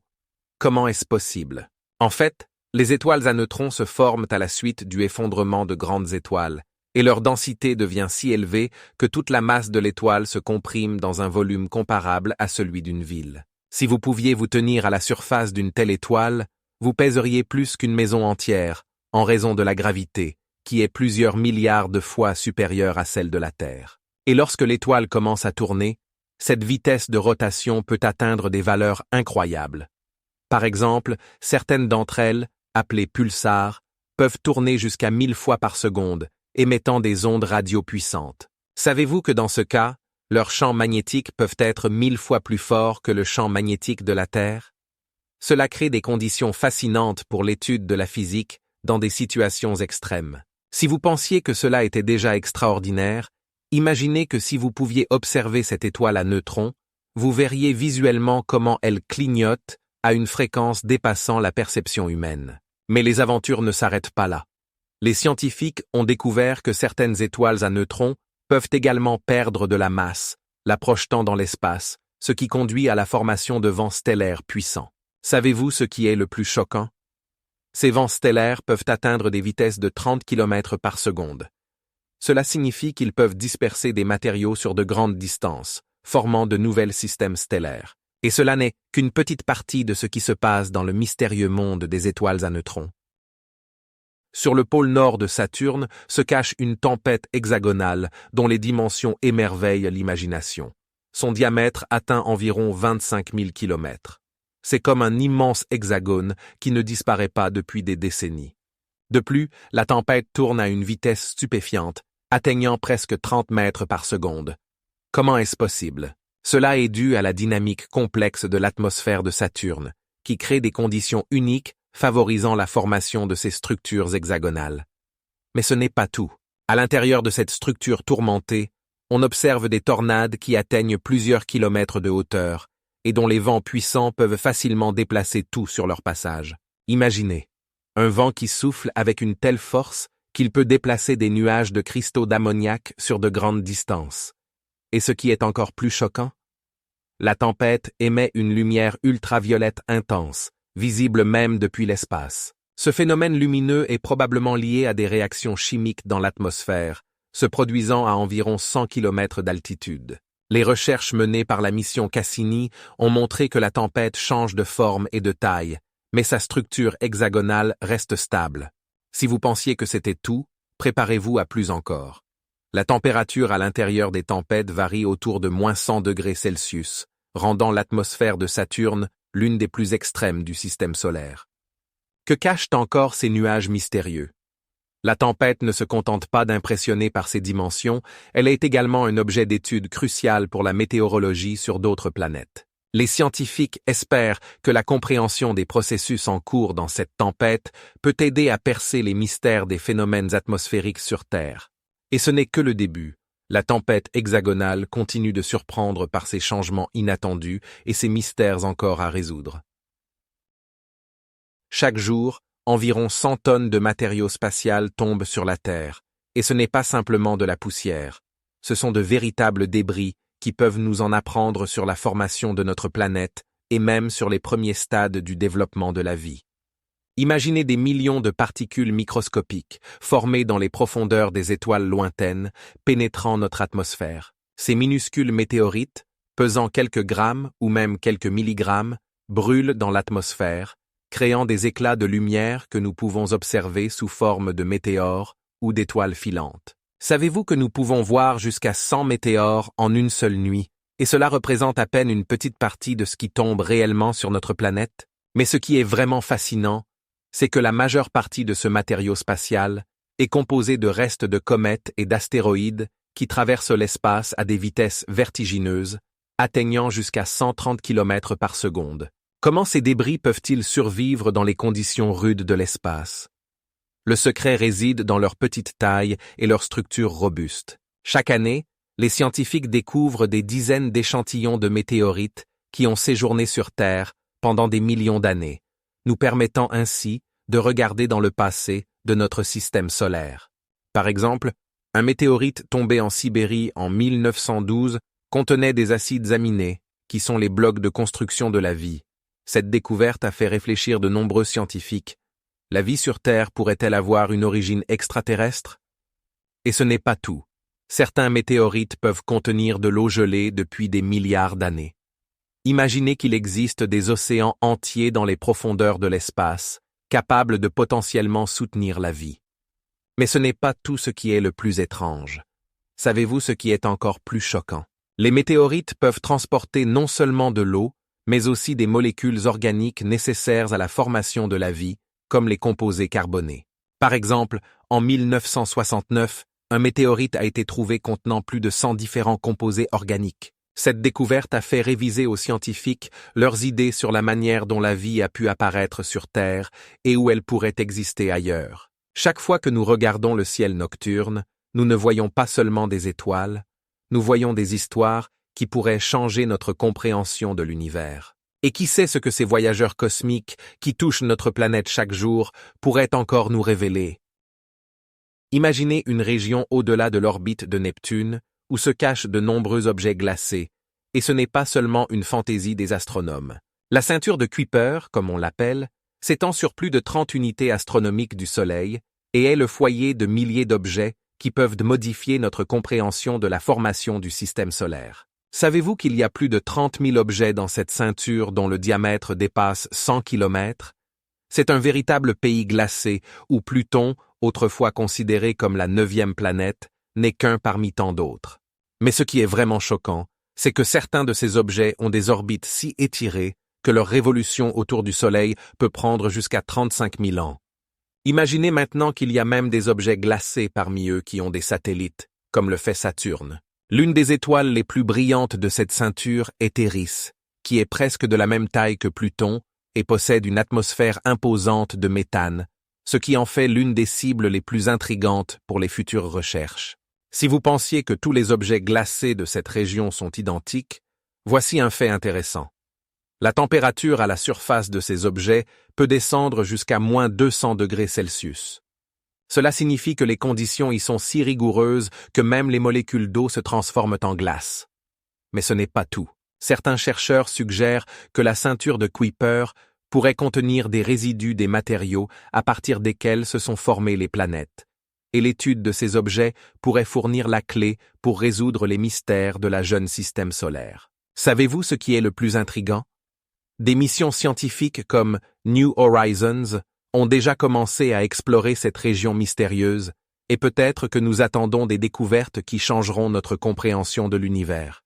Comment est-ce possible? En fait, les étoiles à neutrons se forment à la suite du effondrement de grandes étoiles, et leur densité devient si élevée que toute la masse de l'étoile se comprime dans un volume comparable à celui d'une ville. Si vous pouviez vous tenir à la surface d'une telle étoile, vous pèseriez plus qu'une maison entière, en raison de la gravité, qui est plusieurs milliards de fois supérieure à celle de la Terre. Et lorsque l'étoile commence à tourner, cette vitesse de rotation peut atteindre des valeurs incroyables. Par exemple, certaines d'entre elles, appelées pulsars, peuvent tourner jusqu'à 1000 fois par seconde, émettant des ondes radio puissantes. Savez-vous que dans ce cas, leurs champs magnétiques peuvent être 1000 fois plus forts que le champ magnétique de la Terre? Cela crée des conditions fascinantes pour l'étude de la physique dans des situations extrêmes. Si vous pensiez que cela était déjà extraordinaire, imaginez que si vous pouviez observer cette étoile à neutrons, vous verriez visuellement comment elle clignote à une fréquence dépassant la perception humaine. Mais les aventures ne s'arrêtent pas là. Les scientifiques ont découvert que certaines étoiles à neutrons peuvent également perdre de la masse, la projetant dans l'espace, ce qui conduit à la formation de vents stellaires puissants. Savez-vous ce qui est le plus choquant? Ces vents stellaires peuvent atteindre des vitesses de 30 km par seconde. Cela signifie qu'ils peuvent disperser des matériaux sur de grandes distances, formant de nouveaux systèmes stellaires. Et cela n'est qu'une petite partie de ce qui se passe dans le mystérieux monde des étoiles à neutrons. Sur le pôle nord de Saturne se cache une tempête hexagonale dont les dimensions émerveillent l'imagination. Son diamètre atteint environ 25 000 km. C'est comme un immense hexagone qui ne disparaît pas depuis des décennies. De plus, la tempête tourne à une vitesse stupéfiante, atteignant presque 30 mètres par seconde. Comment est-ce possible? Cela est dû à la dynamique complexe de l'atmosphère de Saturne, qui crée des conditions uniques favorisant la formation de ces structures hexagonales. Mais ce n'est pas tout. À l'intérieur de cette structure tourmentée, on observe des tornades qui atteignent plusieurs kilomètres de hauteur et dont les vents puissants peuvent facilement déplacer tout sur leur passage. Imaginez, un vent qui souffle avec une telle force qu'il peut déplacer des nuages de cristaux d'ammoniac sur de grandes distances. Et ce qui est encore plus choquant, la tempête émet une lumière ultraviolette intense, visible même depuis l'espace. Ce phénomène lumineux est probablement lié à des réactions chimiques dans l'atmosphère, se produisant à environ 100 km d'altitude. Les recherches menées par la mission Cassini ont montré que la tempête change de forme et de taille, mais sa structure hexagonale reste stable. Si vous pensiez que c'était tout, préparez-vous à plus encore. La température à l'intérieur des tempêtes varie autour de -100 degrés Celsius, rendant l'atmosphère de Saturne l'une des plus extrêmes du système solaire. Que cachent encore ces nuages mystérieux? La tempête ne se contente pas d'impressionner par ses dimensions, elle est également un objet d'étude crucial pour la météorologie sur d'autres planètes. Les scientifiques espèrent que la compréhension des processus en cours dans cette tempête peut aider à percer les mystères des phénomènes atmosphériques sur Terre. Et ce n'est que le début. La tempête hexagonale continue de surprendre par ses changements inattendus et ses mystères encore à résoudre. Chaque jour, environ 100 tonnes de matériaux spatial tombent sur la Terre, et ce n'est pas simplement de la poussière. Ce sont de véritables débris qui peuvent nous en apprendre sur la formation de notre planète et même sur les premiers stades du développement de la vie. Imaginez des millions de particules microscopiques formées dans les profondeurs des étoiles lointaines, pénétrant notre atmosphère. Ces minuscules météorites, pesant quelques grammes ou même quelques milligrammes, brûlent dans l'atmosphère, créant des éclats de lumière que nous pouvons observer sous forme de météores ou d'étoiles filantes. Savez-vous que nous pouvons voir jusqu'à 100 météores en une seule nuit, et cela représente à peine une petite partie de ce qui tombe réellement sur notre planète? Mais ce qui est vraiment fascinant, c'est que la majeure partie de ce matériau spatial est composée de restes de comètes et d'astéroïdes qui traversent l'espace à des vitesses vertigineuses, atteignant jusqu'à 130 km par seconde. Comment ces débris peuvent-ils survivre dans les conditions rudes de l'espace? Le secret réside dans leur petite taille et leur structure robuste. Chaque année, les scientifiques découvrent des dizaines d'échantillons de météorites qui ont séjourné sur Terre pendant des millions d'années, nous permettant ainsi de regarder dans le passé de notre système solaire. Par exemple, un météorite tombé en Sibérie en 1912 contenait des acides aminés, qui sont les blocs de construction de la vie. Cette découverte a fait réfléchir de nombreux scientifiques. La vie sur Terre pourrait-elle avoir une origine extraterrestre? Et ce n'est pas tout. Certains météorites peuvent contenir de l'eau gelée depuis des milliards d'années. Imaginez qu'il existe des océans entiers dans les profondeurs de l'espace, capables de potentiellement soutenir la vie. Mais ce n'est pas tout ce qui est le plus étrange. Savez-vous ce qui est encore plus choquant? Les météorites peuvent transporter non seulement de l'eau, mais aussi des molécules organiques nécessaires à la formation de la vie, comme les composés carbonés. Par exemple, en 1969, un météorite a été trouvé contenant plus de 100 différents composés organiques. Cette découverte a fait réviser aux scientifiques leurs idées sur la manière dont la vie a pu apparaître sur Terre et où elle pourrait exister ailleurs. Chaque fois que nous regardons le ciel nocturne, nous ne voyons pas seulement des étoiles, nous voyons des histoires qui pourraient changer notre compréhension de l'univers. Et qui sait ce que ces voyageurs cosmiques qui touchent notre planète chaque jour pourraient encore nous révéler? Imaginez une région au-delà de l'orbite de Neptune, où se cachent de nombreux objets glacés, et ce n'est pas seulement une fantaisie des astronomes. La ceinture de Kuiper, comme on l'appelle, s'étend sur plus de 30 unités astronomiques du Soleil et est le foyer de milliers d'objets qui peuvent modifier notre compréhension de la formation du système solaire. Savez-vous qu'il y a plus de 30 000 objets dans cette ceinture dont le diamètre dépasse 100 km? C'est un véritable pays glacé où Pluton, autrefois considéré comme la 9e planète, n'est qu'un parmi tant d'autres. Mais ce qui est vraiment choquant, c'est que certains de ces objets ont des orbites si étirées que leur révolution autour du Soleil peut prendre jusqu'à 35 000 ans. Imaginez maintenant qu'il y a même des objets glacés parmi eux qui ont des satellites, comme le fait Saturne. L'une des étoiles les plus brillantes de cette ceinture est Eris, qui est presque de la même taille que Pluton et possède une atmosphère imposante de méthane, ce qui en fait l'une des cibles les plus intrigantes pour les futures recherches. Si vous pensiez que tous les objets glacés de cette région sont identiques, voici un fait intéressant. La température à la surface de ces objets peut descendre jusqu'à moins 200 degrés Celsius. Cela signifie que les conditions y sont si rigoureuses que même les molécules d'eau se transforment en glace. Mais ce n'est pas tout. Certains chercheurs suggèrent que la ceinture de Kuiper pourrait contenir des résidus des matériaux à partir desquels se sont formées les planètes. Et l'étude de ces objets pourrait fournir la clé pour résoudre les mystères de la jeune système solaire. Savez-vous ce qui est le plus intrigant? Des missions scientifiques comme New Horizons ont déjà commencé à explorer cette région mystérieuse, et peut-être que nous attendons des découvertes qui changeront notre compréhension de l'univers.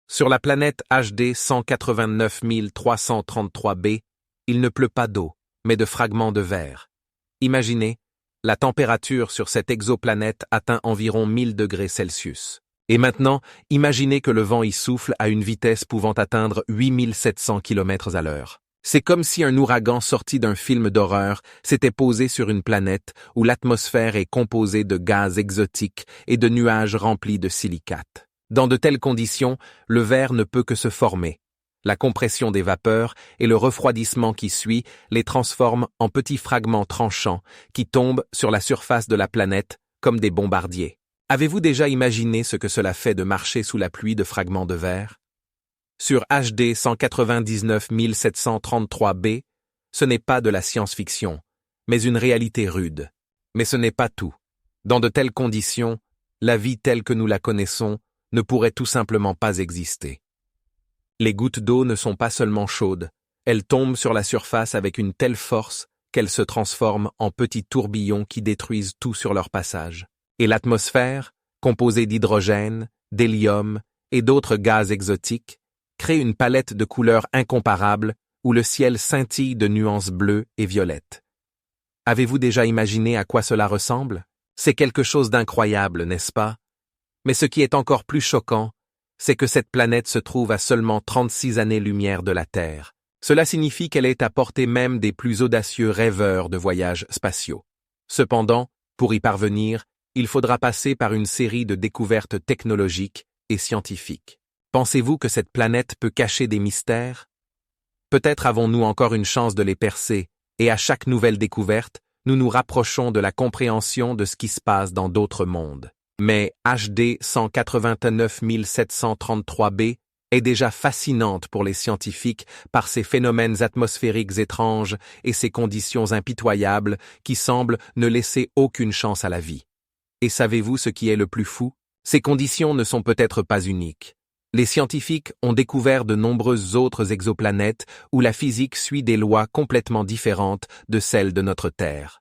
Sur la planète HD 189 333b, il ne pleut pas d'eau, mais de fragments de verre. Imaginez, la température sur cette exoplanète atteint environ 1000 degrés Celsius. Et maintenant, imaginez que le vent y souffle à une vitesse pouvant atteindre 8700 km à l'heure. C'est comme si un ouragan sorti d'un film d'horreur s'était posé sur une planète où l'atmosphère est composée de gaz exotiques et de nuages remplis de silicates. Dans de telles conditions, le verre ne peut que se former. La compression des vapeurs et le refroidissement qui suit les transforment en petits fragments tranchants qui tombent sur la surface de la planète comme des bombardiers. Avez-vous déjà imaginé ce que cela fait de marcher sous la pluie de fragments de verre? Sur HD 199 733b, ce n'est pas de la science-fiction, mais une réalité rude. Mais ce n'est pas tout. Dans de telles conditions, la vie telle que nous la connaissons ne pourrait tout simplement pas exister. Les gouttes d'eau ne sont pas seulement chaudes, elles tombent sur la surface avec une telle force qu'elles se transforment en petits tourbillons qui détruisent tout sur leur passage. Et l'atmosphère, composée d'hydrogène, d'hélium et d'autres gaz exotiques, crée une palette de couleurs incomparables où le ciel scintille de nuances bleues et violettes. Avez-vous déjà imaginé à quoi cela ressemble? C'est quelque chose d'incroyable, n'est-ce pas? Mais ce qui est encore plus choquant, c'est que cette planète se trouve à seulement 36 années-lumière de la Terre. Cela signifie qu'elle est à portée même des plus audacieux rêveurs de voyages spatiaux. Cependant, pour y parvenir, il faudra passer par une série de découvertes technologiques et scientifiques. Pensez-vous que cette planète peut cacher des mystères? Peut-être avons-nous encore une chance de les percer, et à chaque nouvelle découverte, nous nous rapprochons de la compréhension de ce qui se passe dans d'autres mondes. Mais HD 189 733b est déjà fascinante pour les scientifiques par ses phénomènes atmosphériques étranges et ses conditions impitoyables qui semblent ne laisser aucune chance à la vie. Et savez-vous ce qui est le plus fou? Ces conditions ne sont peut-être pas uniques, Les scientifiques ont découvert de nombreuses autres exoplanètes où la physique suit des lois complètement différentes de celles de notre Terre.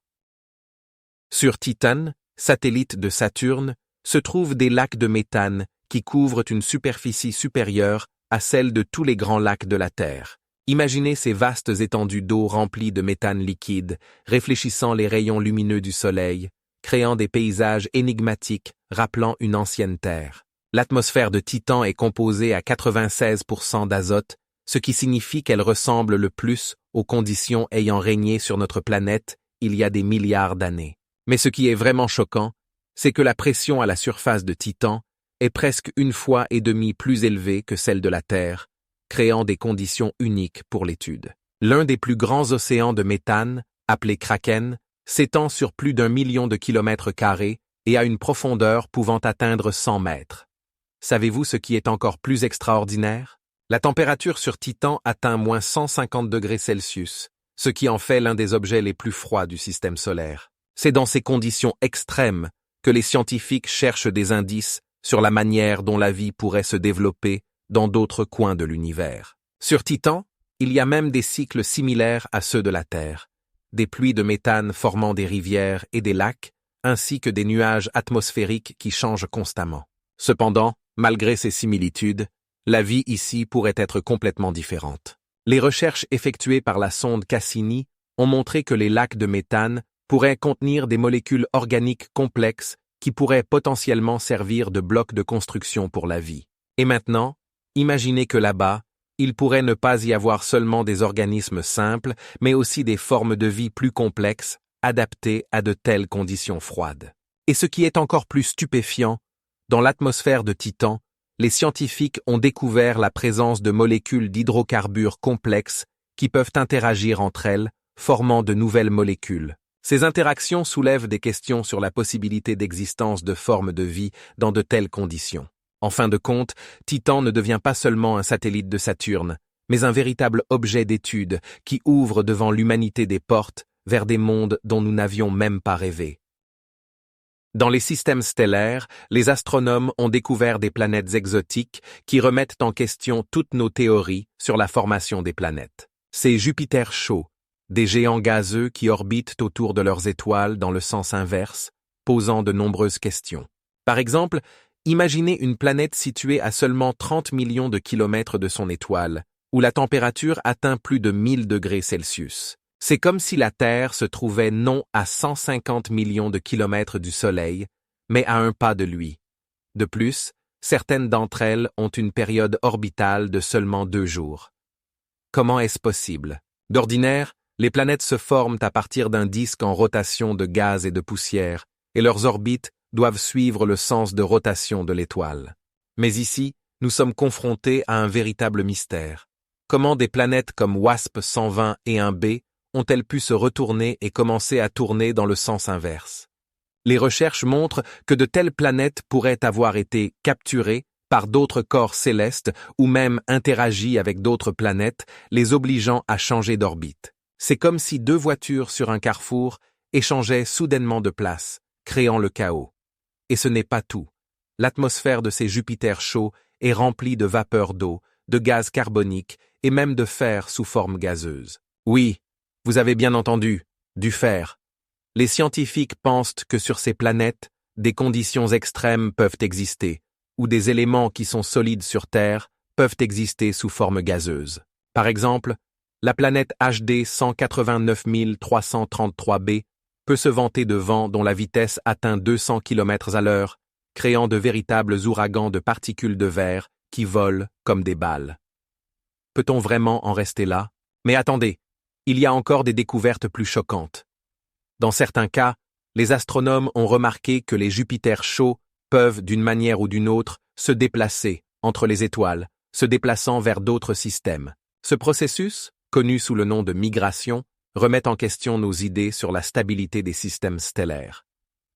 Sur Titan, satellite de Saturne, se trouvent des lacs de méthane qui couvrent une superficie supérieure à celle de tous les grands lacs de la Terre. Imaginez ces vastes étendues d'eau remplies de méthane liquide, réfléchissant les rayons lumineux du Soleil, créant des paysages énigmatiques rappelant une ancienne Terre. L'atmosphère de Titan est composée à 96% d'azote, ce qui signifie qu'elle ressemble le plus aux conditions ayant régné sur notre planète il y a des milliards d'années. Mais ce qui est vraiment choquant, c'est que la pression à la surface de Titan est presque 1,5 fois plus élevée que celle de la Terre, créant des conditions uniques pour l'étude. L'un des plus grands océans de méthane, appelé Kraken, s'étend sur plus d'1 million de kilomètres carrés et a une profondeur pouvant atteindre 100 mètres. Savez-vous ce qui est encore plus extraordinaire? La température sur Titan atteint moins 150 degrés Celsius, ce qui en fait l'un des objets les plus froids du système solaire. C'est dans ces conditions extrêmes que les scientifiques cherchent des indices sur la manière dont la vie pourrait se développer dans d'autres coins de l'univers. Sur Titan, il y a même des cycles similaires à ceux de la Terre, des pluies de méthane formant des rivières et des lacs, ainsi que des nuages atmosphériques qui changent constamment. Cependant, malgré ces similitudes, la vie ici pourrait être complètement différente. Les recherches effectuées par la sonde Cassini ont montré que les lacs de méthane pourraient contenir des molécules organiques complexes qui pourraient potentiellement servir de blocs de construction pour la vie. Et maintenant, imaginez que là-bas, il pourrait ne pas y avoir seulement des organismes simples, mais aussi des formes de vie plus complexes, adaptées à de telles conditions froides. Et ce qui est encore plus stupéfiant, dans l'atmosphère de Titan, les scientifiques ont découvert la présence de molécules d'hydrocarbures complexes qui peuvent interagir entre elles, formant de nouvelles molécules. Ces interactions soulèvent des questions sur la possibilité d'existence de formes de vie dans de telles conditions. En fin de compte, Titan ne devient pas seulement un satellite de Saturne, mais un véritable objet d'étude qui ouvre devant l'humanité des portes vers des mondes dont nous n'avions même pas rêvé. Dans les systèmes stellaires, les astronomes ont découvert des planètes exotiques qui remettent en question toutes nos théories sur la formation des planètes. C'est Jupiter chaud, des géants gazeux qui orbitent autour de leurs étoiles dans le sens inverse, posant de nombreuses questions. Par exemple, imaginez une planète située à seulement 30 millions de kilomètres de son étoile, où la température atteint plus de 1000 degrés Celsius. C'est comme si la Terre se trouvait non à 150 millions de kilomètres du Soleil, mais à un pas de lui. De plus, certaines d'entre elles ont une période orbitale de seulement 2 jours. Comment est-ce possible? D'ordinaire, les planètes se forment à partir d'un disque en rotation de gaz et de poussière, et leurs orbites doivent suivre le sens de rotation de l'étoile. Mais ici, nous sommes confrontés à un véritable mystère. Comment des planètes comme WASP 120 et 1b ont-elles pu se retourner et commencer à tourner dans le sens inverse? Les recherches montrent que de telles planètes pourraient avoir été capturées par d'autres corps célestes ou même interagies avec d'autres planètes, les obligeant à changer d'orbite. C'est comme si 2 voitures sur un carrefour échangeaient soudainement de place, créant le chaos. Et ce n'est pas tout. L'atmosphère de ces Jupiters chauds est remplie de vapeur d'eau, de gaz carbonique et même de fer sous forme gazeuse. Oui, vous avez bien entendu, du fer. Les scientifiques pensent que sur ces planètes, des conditions extrêmes peuvent exister, ou des éléments qui sont solides sur Terre peuvent exister sous forme gazeuse. Par exemple, la planète HD 189 333b peut se vanter de vents dont la vitesse atteint 200 km/h, créant de véritables ouragans de particules de verre qui volent comme des balles. Peut-on vraiment en rester là? Mais attendez, il y a encore des découvertes plus choquantes. Dans certains cas, les astronomes ont remarqué que les Jupiters chauds peuvent, d'une manière ou d'une autre, se déplacer entre les étoiles, se déplaçant vers d'autres systèmes. Ce processus, connu sous le nom de migration, remet en question nos idées sur la stabilité des systèmes stellaires.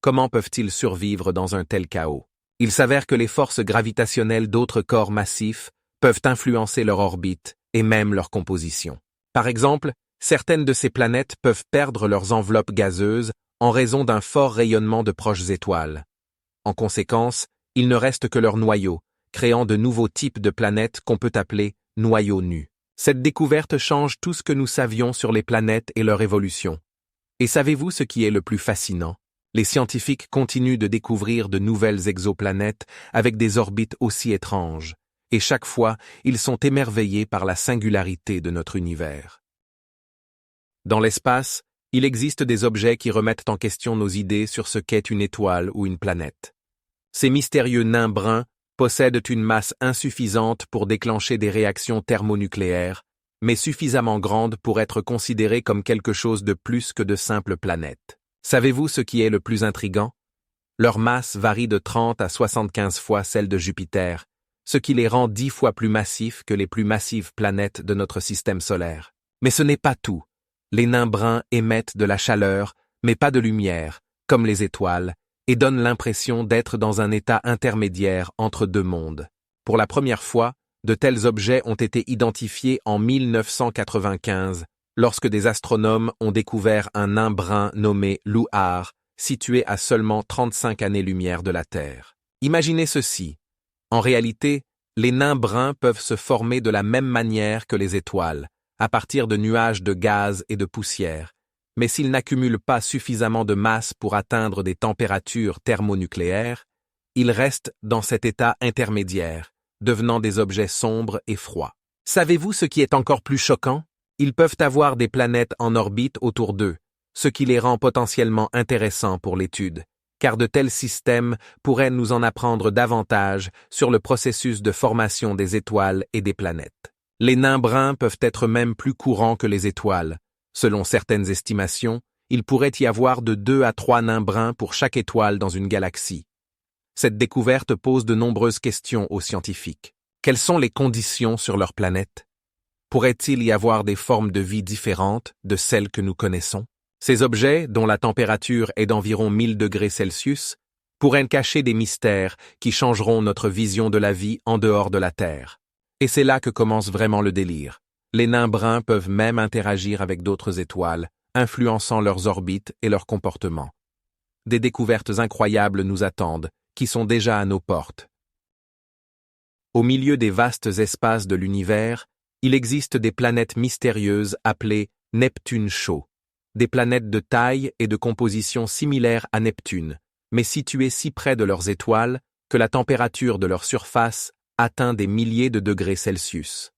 Comment peuvent-ils survivre dans un tel chaos? Il s'avère que les forces gravitationnelles d'autres corps massifs peuvent influencer leur orbite et même leur composition. Par exemple, certaines de ces planètes peuvent perdre leurs enveloppes gazeuses en raison d'un fort rayonnement de proches étoiles. En conséquence, il ne reste que leur noyau, créant de nouveaux types de planètes qu'on peut appeler noyaux nus. Cette découverte change tout ce que nous savions sur les planètes et leur évolution. Et savez-vous ce qui est le plus fascinant? Les scientifiques continuent de découvrir de nouvelles exoplanètes avec des orbites aussi étranges, et chaque fois, ils sont émerveillés par la singularité de notre univers. Dans l'espace, il existe des objets qui remettent en question nos idées sur ce qu'est une étoile ou une planète. Ces mystérieux nains bruns possèdent une masse insuffisante pour déclencher des réactions thermonucléaires, mais suffisamment grandes pour être considérées comme quelque chose de plus que de simples planètes. Savez-vous ce qui est le plus intrigant? Leur masse varie de 30 à 75 fois celle de Jupiter, ce qui les rend 10 fois plus massifs que les plus massives planètes de notre système solaire. Mais ce n'est pas tout. Les nains bruns émettent de la chaleur, mais pas de lumière, comme les étoiles, et donnent l'impression d'être dans un état intermédiaire entre deux mondes. Pour la première fois, de tels objets ont été identifiés en 1995, lorsque des astronomes ont découvert un nain brun nommé Luhar, situé à seulement 35 années-lumière de la Terre. Imaginez ceci. En réalité, les nains bruns peuvent se former de la même manière que les étoiles, à partir de nuages de gaz et de poussière, mais s'ils n'accumulent pas suffisamment de masse pour atteindre des températures thermonucléaires, ils restent dans cet état intermédiaire, devenant des objets sombres et froids. Savez-vous ce qui est encore plus choquant? Ils peuvent avoir des planètes en orbite autour d'eux, ce qui les rend potentiellement intéressants pour l'étude, car de tels systèmes pourraient nous en apprendre davantage sur le processus de formation des étoiles et des planètes. Les nains bruns peuvent être même plus courants que les étoiles. Selon certaines estimations, il pourrait y avoir de 2 à 3 nains bruns pour chaque étoile dans une galaxie. Cette découverte pose de nombreuses questions aux scientifiques. Quelles sont les conditions sur leur planète? Pourrait-il y avoir des formes de vie différentes de celles que nous connaissons? Ces objets, dont la température est d'environ 1000 degrés Celsius, pourraient cacher des mystères qui changeront notre vision de la vie en dehors de la Terre. Et c'est là que commence vraiment le délire. Les nains bruns peuvent même interagir avec d'autres étoiles, influençant leurs orbites et leur comportement. Des découvertes incroyables nous attendent, qui sont déjà à nos portes. Au milieu des vastes espaces de l'univers, il existe des planètes mystérieuses appelées Neptune chaud. Des planètes de taille et de composition similaires à Neptune, mais situées si près de leurs étoiles que la température de leur surface atteint des milliers de degrés Celsius.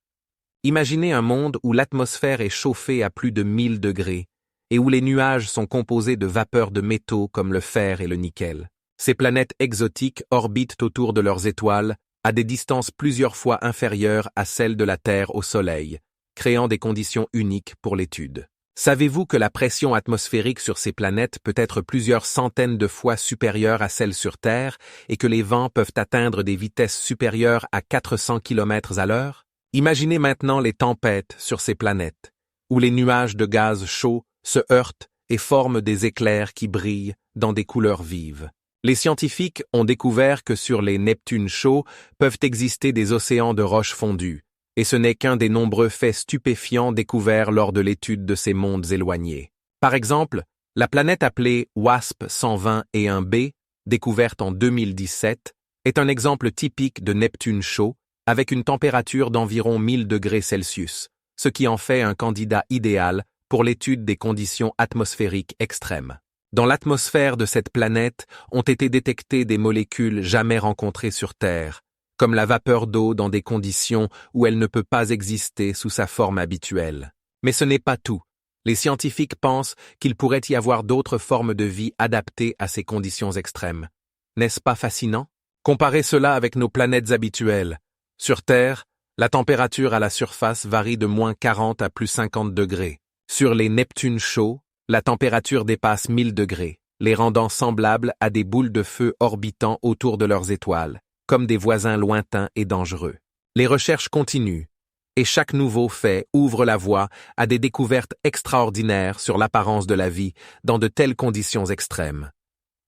Imaginez un monde où l'atmosphère est chauffée à plus de 1000 degrés et où les nuages sont composés de vapeurs de métaux comme le fer et le nickel. Ces planètes exotiques orbitent autour de leurs étoiles à des distances plusieurs fois inférieures à celles de la Terre au Soleil, créant des conditions uniques pour l'étude. Savez-vous que la pression atmosphérique sur ces planètes peut être plusieurs centaines de fois supérieure à celle sur Terre et que les vents peuvent atteindre des vitesses supérieures à 400 km/h? Imaginez maintenant les tempêtes sur ces planètes, où les nuages de gaz chaud se heurtent et forment des éclairs qui brillent dans des couleurs vives. Les scientifiques ont découvert que sur les Neptunes chauds peuvent exister des océans de roches fondues, et ce n'est qu'un des nombreux faits stupéfiants découverts lors de l'étude de ces mondes éloignés. Par exemple, la planète appelée WASP-121b, découverte en 2017, est un exemple typique de Neptune chaud, avec une température d'environ 1000 degrés Celsius, ce qui en fait un candidat idéal pour l'étude des conditions atmosphériques extrêmes. Dans l'atmosphère de cette planète ont été détectées des molécules jamais rencontrées sur Terre, comme la vapeur d'eau dans des conditions où elle ne peut pas exister sous sa forme habituelle. Mais ce n'est pas tout. Les scientifiques pensent qu'il pourrait y avoir d'autres formes de vie adaptées à ces conditions extrêmes. N'est-ce pas fascinant? Comparez cela avec nos planètes habituelles. Sur Terre, la température à la surface varie de moins 40 à plus 50 degrés. Sur les Neptunes chauds, la température dépasse 1000 degrés, les rendant semblables à des boules de feu orbitant autour de leurs étoiles, comme des voisins lointains et dangereux. Les recherches continuent, et chaque nouveau fait ouvre la voie à des découvertes extraordinaires sur l'apparence de la vie dans de telles conditions extrêmes.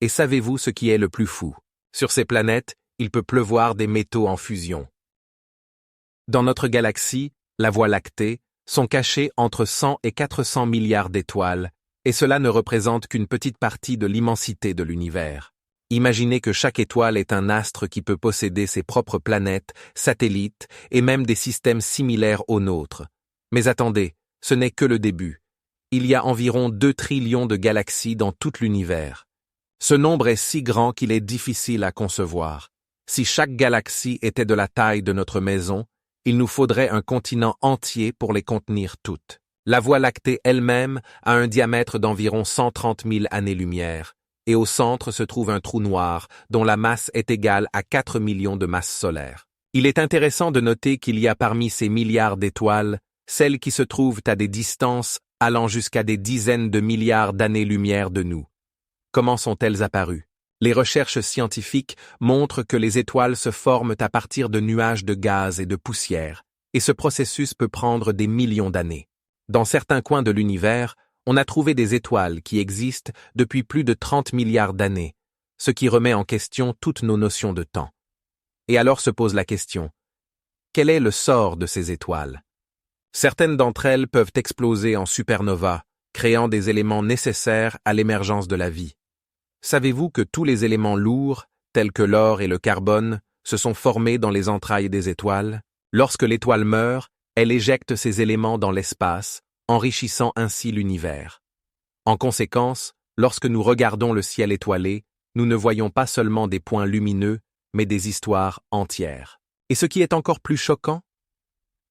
Et savez-vous ce qui est le plus fou? Sur ces planètes, il peut pleuvoir des métaux en fusion. Dans notre galaxie, la Voie lactée, sont cachés entre 100 et 400 milliards d'étoiles, et cela ne représente qu'une petite partie de l'immensité de l'univers. Imaginez que chaque étoile est un astre qui peut posséder ses propres planètes, satellites et même des systèmes similaires aux nôtres. Mais attendez, ce n'est que le début. Il y a environ 2 trillions de galaxies dans tout l'univers. Ce nombre est si grand qu'il est difficile à concevoir. Si chaque galaxie était de la taille de notre maison, il nous faudrait un continent entier pour les contenir toutes. La Voie lactée elle-même a un diamètre d'environ 130 000 années-lumière, et au centre se trouve un trou noir dont la masse est égale à 4 millions de masses solaires. Il est intéressant de noter qu'il y a parmi ces milliards d'étoiles, celles qui se trouvent à des distances allant jusqu'à des dizaines de milliards d'années-lumière de nous. Comment sont-elles apparues? Les recherches scientifiques montrent que les étoiles se forment à partir de nuages de gaz et de poussière, et ce processus peut prendre des millions d'années. Dans certains coins de l'univers, on a trouvé des étoiles qui existent depuis plus de 30 milliards d'années, ce qui remet en question toutes nos notions de temps. Et alors se pose la question, quel est le sort de ces étoiles? Certaines d'entre elles peuvent exploser en supernova, créant des éléments nécessaires à l'émergence de la vie. Savez-vous que tous les éléments lourds, tels que l'or et le carbone, se sont formés dans les entrailles des étoiles? Lorsque l'étoile meurt, elle éjecte ces éléments dans l'espace, enrichissant ainsi l'univers. En conséquence, lorsque nous regardons le ciel étoilé, nous ne voyons pas seulement des points lumineux, mais des histoires entières. Et ce qui est encore plus choquant?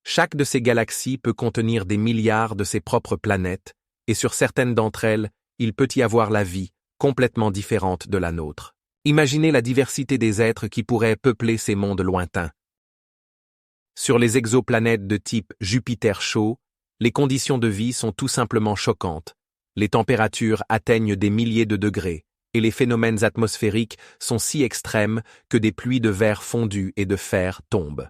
Chaque de ces galaxies peut contenir des milliards de ses propres planètes, et sur certaines d'entre elles, il peut y avoir la vie, complètement différente de la nôtre. Imaginez la diversité des êtres qui pourraient peupler ces mondes lointains. Sur les exoplanètes de type Jupiter chaud, les conditions de vie sont tout simplement choquantes. Les températures atteignent des milliers de degrés, et les phénomènes atmosphériques sont si extrêmes que des pluies de verre fondu et de fer tombent.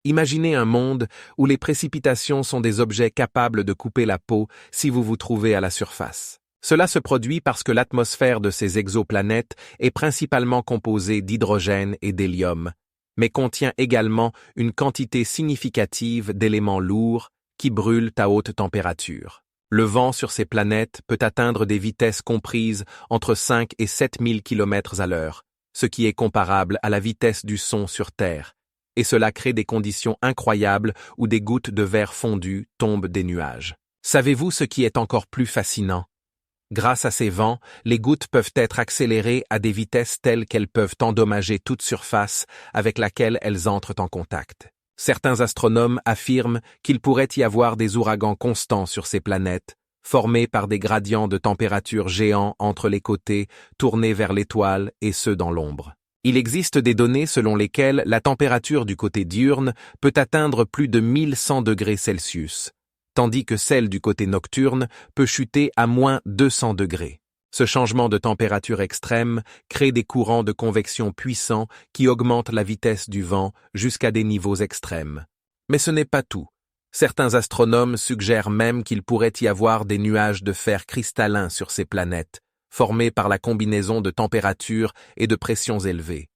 Imaginez un monde où les précipitations sont des objets capables de couper la peau si vous vous trouvez à la surface. Cela se produit parce que l'atmosphère de ces exoplanètes est principalement composée d'hydrogène et d'hélium, mais contient également une quantité significative d'éléments lourds qui brûlent à haute température. Le vent sur ces planètes peut atteindre des vitesses comprises entre 5 et 7 000 km à l'heure, ce qui est comparable à la vitesse du son sur Terre, et cela crée des conditions incroyables où des gouttes de verre fondu tombent des nuages. Savez-vous ce qui est encore plus fascinant? Grâce à ces vents, les gouttes peuvent être accélérées à des vitesses telles qu'elles peuvent endommager toute surface avec laquelle elles entrent en contact. Certains astronomes affirment qu'il pourrait y avoir des ouragans constants sur ces planètes, formés par des gradients de température géants entre les côtés, tournés vers l'étoile et ceux dans l'ombre. Il existe des données selon lesquelles la température du côté diurne peut atteindre plus de 1100 degrés Celsius, tandis que celle du côté nocturne peut chuter à moins 200 degrés. Ce changement de température extrême crée des courants de convection puissants qui augmentent la vitesse du vent jusqu'à des niveaux extrêmes. Mais ce n'est pas tout. Certains astronomes suggèrent même qu'il pourrait y avoir des nuages de fer cristallin sur ces planètes, formés par la combinaison de températures et de pressions élevées.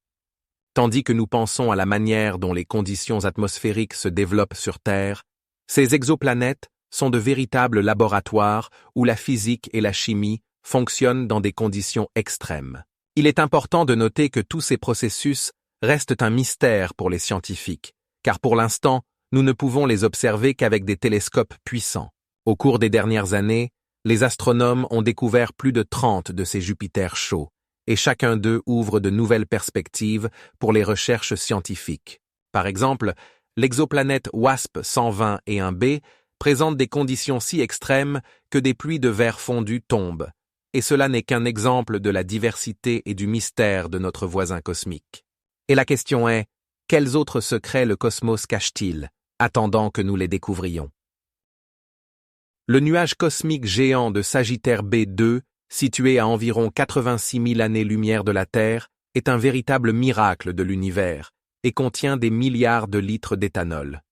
Tandis que nous pensons à la manière dont les conditions atmosphériques se développent sur Terre, ces exoplanètes sont de véritables laboratoires où la physique et la chimie fonctionnent dans des conditions extrêmes. Il est important de noter que tous ces processus restent un mystère pour les scientifiques, car pour l'instant, nous ne pouvons les observer qu'avec des télescopes puissants. Au cours des dernières années, les astronomes ont découvert plus de 30 de ces Jupiters chauds, et chacun d'eux ouvre de nouvelles perspectives pour les recherches scientifiques. Par exemple, l'exoplanète WASP 121b présente des conditions si extrêmes que des pluies de verre fondu tombent, et cela n'est qu'un exemple de la diversité et du mystère de notre voisin cosmique. Et la question est, quels autres secrets le cosmos cache-t-il, attendant que nous les découvrions? Le nuage cosmique géant de Sagittaire B2, situé à environ 86 000 années-lumière de la Terre, est un véritable miracle de l'univers et contient des milliards de litres d'éthanol.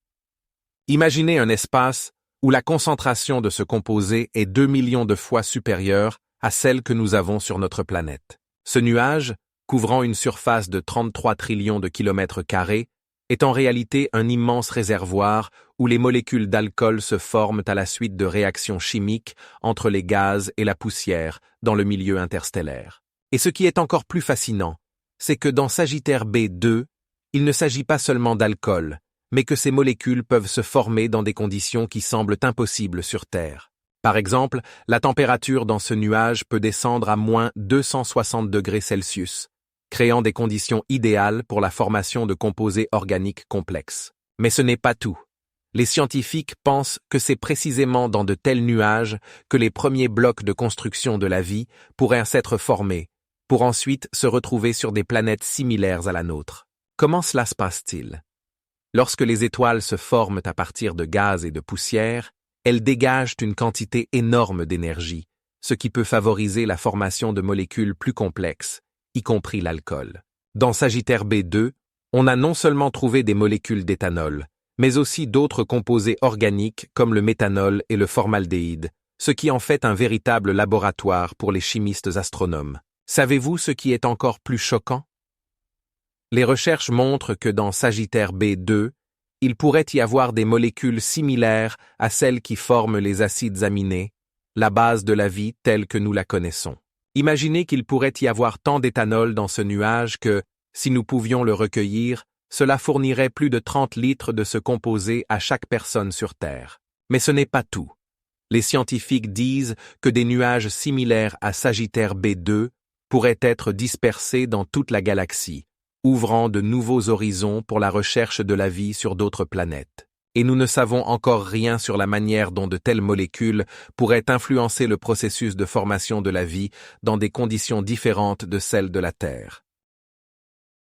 Imaginez un espace où la concentration de ce composé est 2 millions de fois supérieure à celle que nous avons sur notre planète. Ce nuage, couvrant une surface de 33 trillions de kilomètres carrés, est en réalité un immense réservoir où les molécules d'alcool se forment à la suite de réactions chimiques entre les gaz et la poussière dans le milieu interstellaire. Et ce qui est encore plus fascinant, c'est que dans Sagittaire B2, il ne s'agit pas seulement d'alcool, mais que ces molécules peuvent se former dans des conditions qui semblent impossibles sur Terre. Par exemple, la température dans ce nuage peut descendre à moins 260 degrés Celsius, créant des conditions idéales pour la formation de composés organiques complexes. Mais ce n'est pas tout. Les scientifiques pensent que c'est précisément dans de tels nuages que les premiers blocs de construction de la vie pourraient s'être formés, pour ensuite se retrouver sur des planètes similaires à la nôtre. Comment cela se passe-t-il? Lorsque les étoiles se forment à partir de gaz et de poussière, elles dégagent une quantité énorme d'énergie, ce qui peut favoriser la formation de molécules plus complexes, y compris l'alcool. Dans Sagittaire B2, on a non seulement trouvé des molécules d'éthanol, mais aussi d'autres composés organiques comme le méthanol et le formaldéhyde, ce qui en fait un véritable laboratoire pour les chimistes astronomes. Savez-vous ce qui est encore plus choquant? Les recherches montrent que dans Sagittaire B2, il pourrait y avoir des molécules similaires à celles qui forment les acides aminés, la base de la vie telle que nous la connaissons. Imaginez qu'il pourrait y avoir tant d'éthanol dans ce nuage que, si nous pouvions le recueillir, cela fournirait plus de 30 litres de ce composé à chaque personne sur Terre. Mais ce n'est pas tout. Les scientifiques disent que des nuages similaires à Sagittaire B2 pourraient être dispersés dans toute la galaxie, ouvrant de nouveaux horizons pour la recherche de la vie sur d'autres planètes. Et nous ne savons encore rien sur la manière dont de telles molécules pourraient influencer le processus de formation de la vie dans des conditions différentes de celles de la Terre.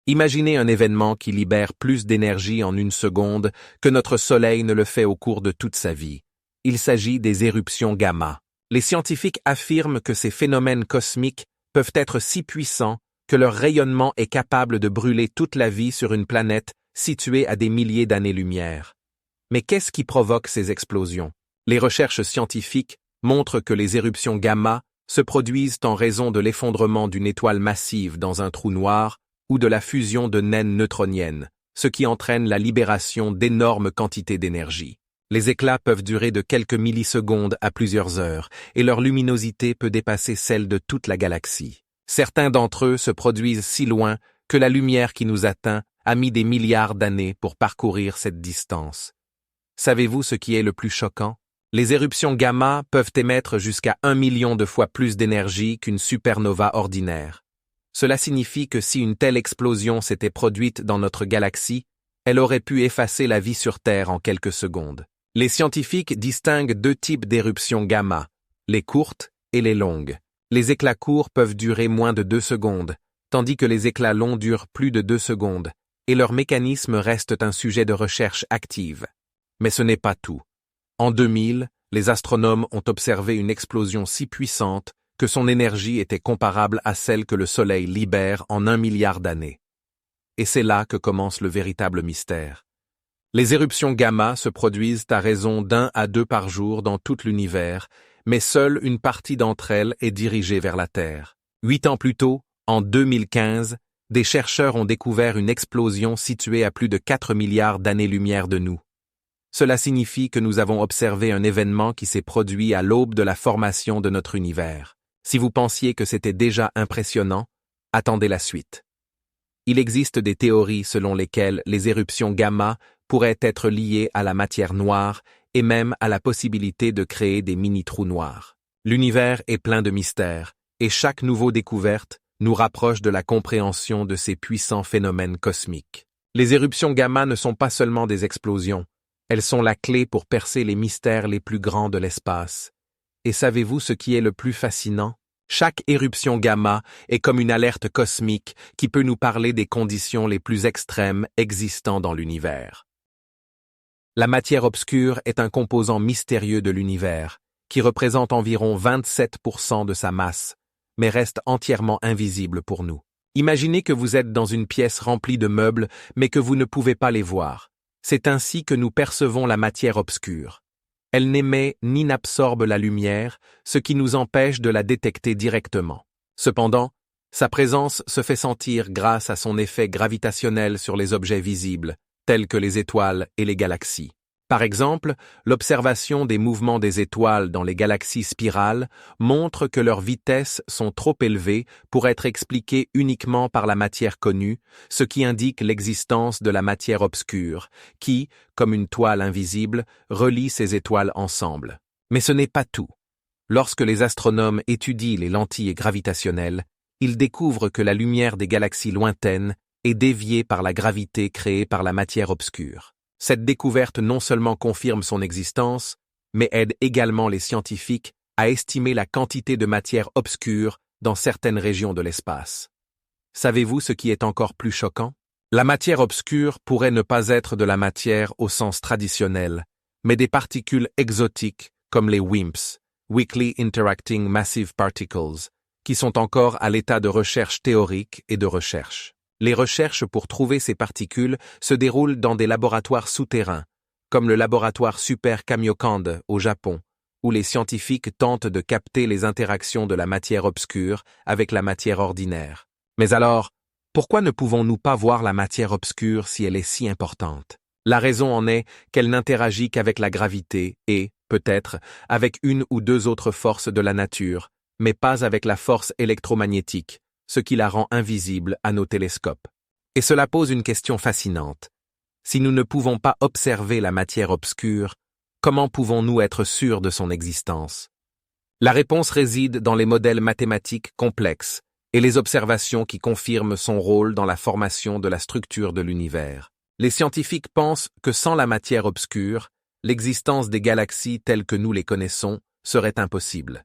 Imaginez un événement qui libère plus d'énergie en une seconde que notre Soleil ne le fait au cours de toute sa vie. Il s'agit des éruptions gamma. Les scientifiques affirment que ces phénomènes cosmiques peuvent être si puissants que leur rayonnement est capable de brûler toute la vie sur une planète située à des milliers d'années-lumière. Mais qu'est-ce qui provoque ces explosions? Les recherches scientifiques montrent que les éruptions gamma se produisent en raison de l'effondrement d'une étoile massive dans un trou noir ou de la fusion de naines neutroniennes, ce qui entraîne la libération d'énormes quantités d'énergie. Les éclats peuvent durer de quelques millisecondes à plusieurs heures, et leur luminosité peut dépasser celle de toute la galaxie. Certains d'entre eux se produisent si loin que la lumière qui nous atteint a mis des milliards d'années pour parcourir cette distance. Savez-vous ce qui est le plus choquant? Les éruptions gamma peuvent émettre jusqu'à 1 million de fois plus d'énergie qu'une supernova ordinaire. Cela signifie que si une telle explosion s'était produite dans notre galaxie, elle aurait pu effacer la vie sur Terre en quelques secondes. Les scientifiques distinguent deux types d'éruptions gamma, les courtes et les longues. Les éclats courts peuvent durer moins de 2 secondes, tandis que les éclats longs durent plus de 2 secondes, et leur mécanisme reste un sujet de recherche active. Mais ce n'est pas tout. En 2000, les astronomes ont observé une explosion si puissante que son énergie était comparable à celle que le Soleil libère en 1 milliard d'années. Et c'est là que commence le véritable mystère. Les éruptions gamma se produisent à raison d'1 à 2 par jour dans tout l'univers, mais seule une partie d'entre elles est dirigée vers la Terre. 8 ans plus tôt, en 2015, des chercheurs ont découvert une explosion située à plus de 4 milliards d'années-lumière de nous. Cela signifie que nous avons observé un événement qui s'est produit à l'aube de la formation de notre univers. Si vous pensiez que c'était déjà impressionnant, attendez la suite. Il existe des théories selon lesquelles les éruptions gamma pourraient être liées à la matière noire et même à la possibilité de créer des mini-trous noirs. L'univers est plein de mystères, et chaque nouvelle découverte nous rapproche de la compréhension de ces puissants phénomènes cosmiques. Les éruptions gamma ne sont pas seulement des explosions, elles sont la clé pour percer les mystères les plus grands de l'espace. Et savez-vous ce qui est le plus fascinant? Chaque éruption gamma est comme une alerte cosmique qui peut nous parler des conditions les plus extrêmes existant dans l'univers. La matière obscure est un composant mystérieux de l'univers, qui représente environ 27% de sa masse, mais reste entièrement invisible pour nous. Imaginez que vous êtes dans une pièce remplie de meubles, mais que vous ne pouvez pas les voir. C'est ainsi que nous percevons la matière obscure. Elle n'émet ni n'absorbe la lumière, ce qui nous empêche de la détecter directement. Cependant, sa présence se fait sentir grâce à son effet gravitationnel sur les objets visibles, tels que les étoiles et les galaxies. Par exemple, l'observation des mouvements des étoiles dans les galaxies spirales montre que leurs vitesses sont trop élevées pour être expliquées uniquement par la matière connue, ce qui indique l'existence de la matière obscure, qui, comme une toile invisible, relie ces étoiles ensemble. Mais ce n'est pas tout. Lorsque les astronomes étudient les lentilles gravitationnelles, ils découvrent que la lumière des galaxies lointaines est déviée par la gravité créée par la matière obscure. Cette découverte non seulement confirme son existence, mais aide également les scientifiques à estimer la quantité de matière obscure dans certaines régions de l'espace. Savez-vous ce qui est encore plus choquant? La matière obscure pourrait ne pas être de la matière au sens traditionnel, mais des particules exotiques comme les WIMPs, Weakly Interacting Massive Particles, qui sont encore à l'état de recherche théorique et de recherche. Les recherches pour trouver ces particules se déroulent dans des laboratoires souterrains, comme le laboratoire Super Kamiokande au Japon, où les scientifiques tentent de capter les interactions de la matière obscure avec la matière ordinaire. Mais alors, pourquoi ne pouvons-nous pas voir la matière obscure si elle est si importante? La raison en est qu'elle n'interagit qu'avec la gravité et, peut-être, avec une ou deux autres forces de la nature, mais pas avec la force électromagnétique, ce qui la rend invisible à nos télescopes. Et cela pose une question fascinante. Si nous ne pouvons pas observer la matière obscure, comment pouvons-nous être sûrs de son existence? La réponse réside dans les modèles mathématiques complexes et les observations qui confirment son rôle dans la formation de la structure de l'univers. Les scientifiques pensent que sans la matière obscure, l'existence des galaxies telles que nous les connaissons serait impossible.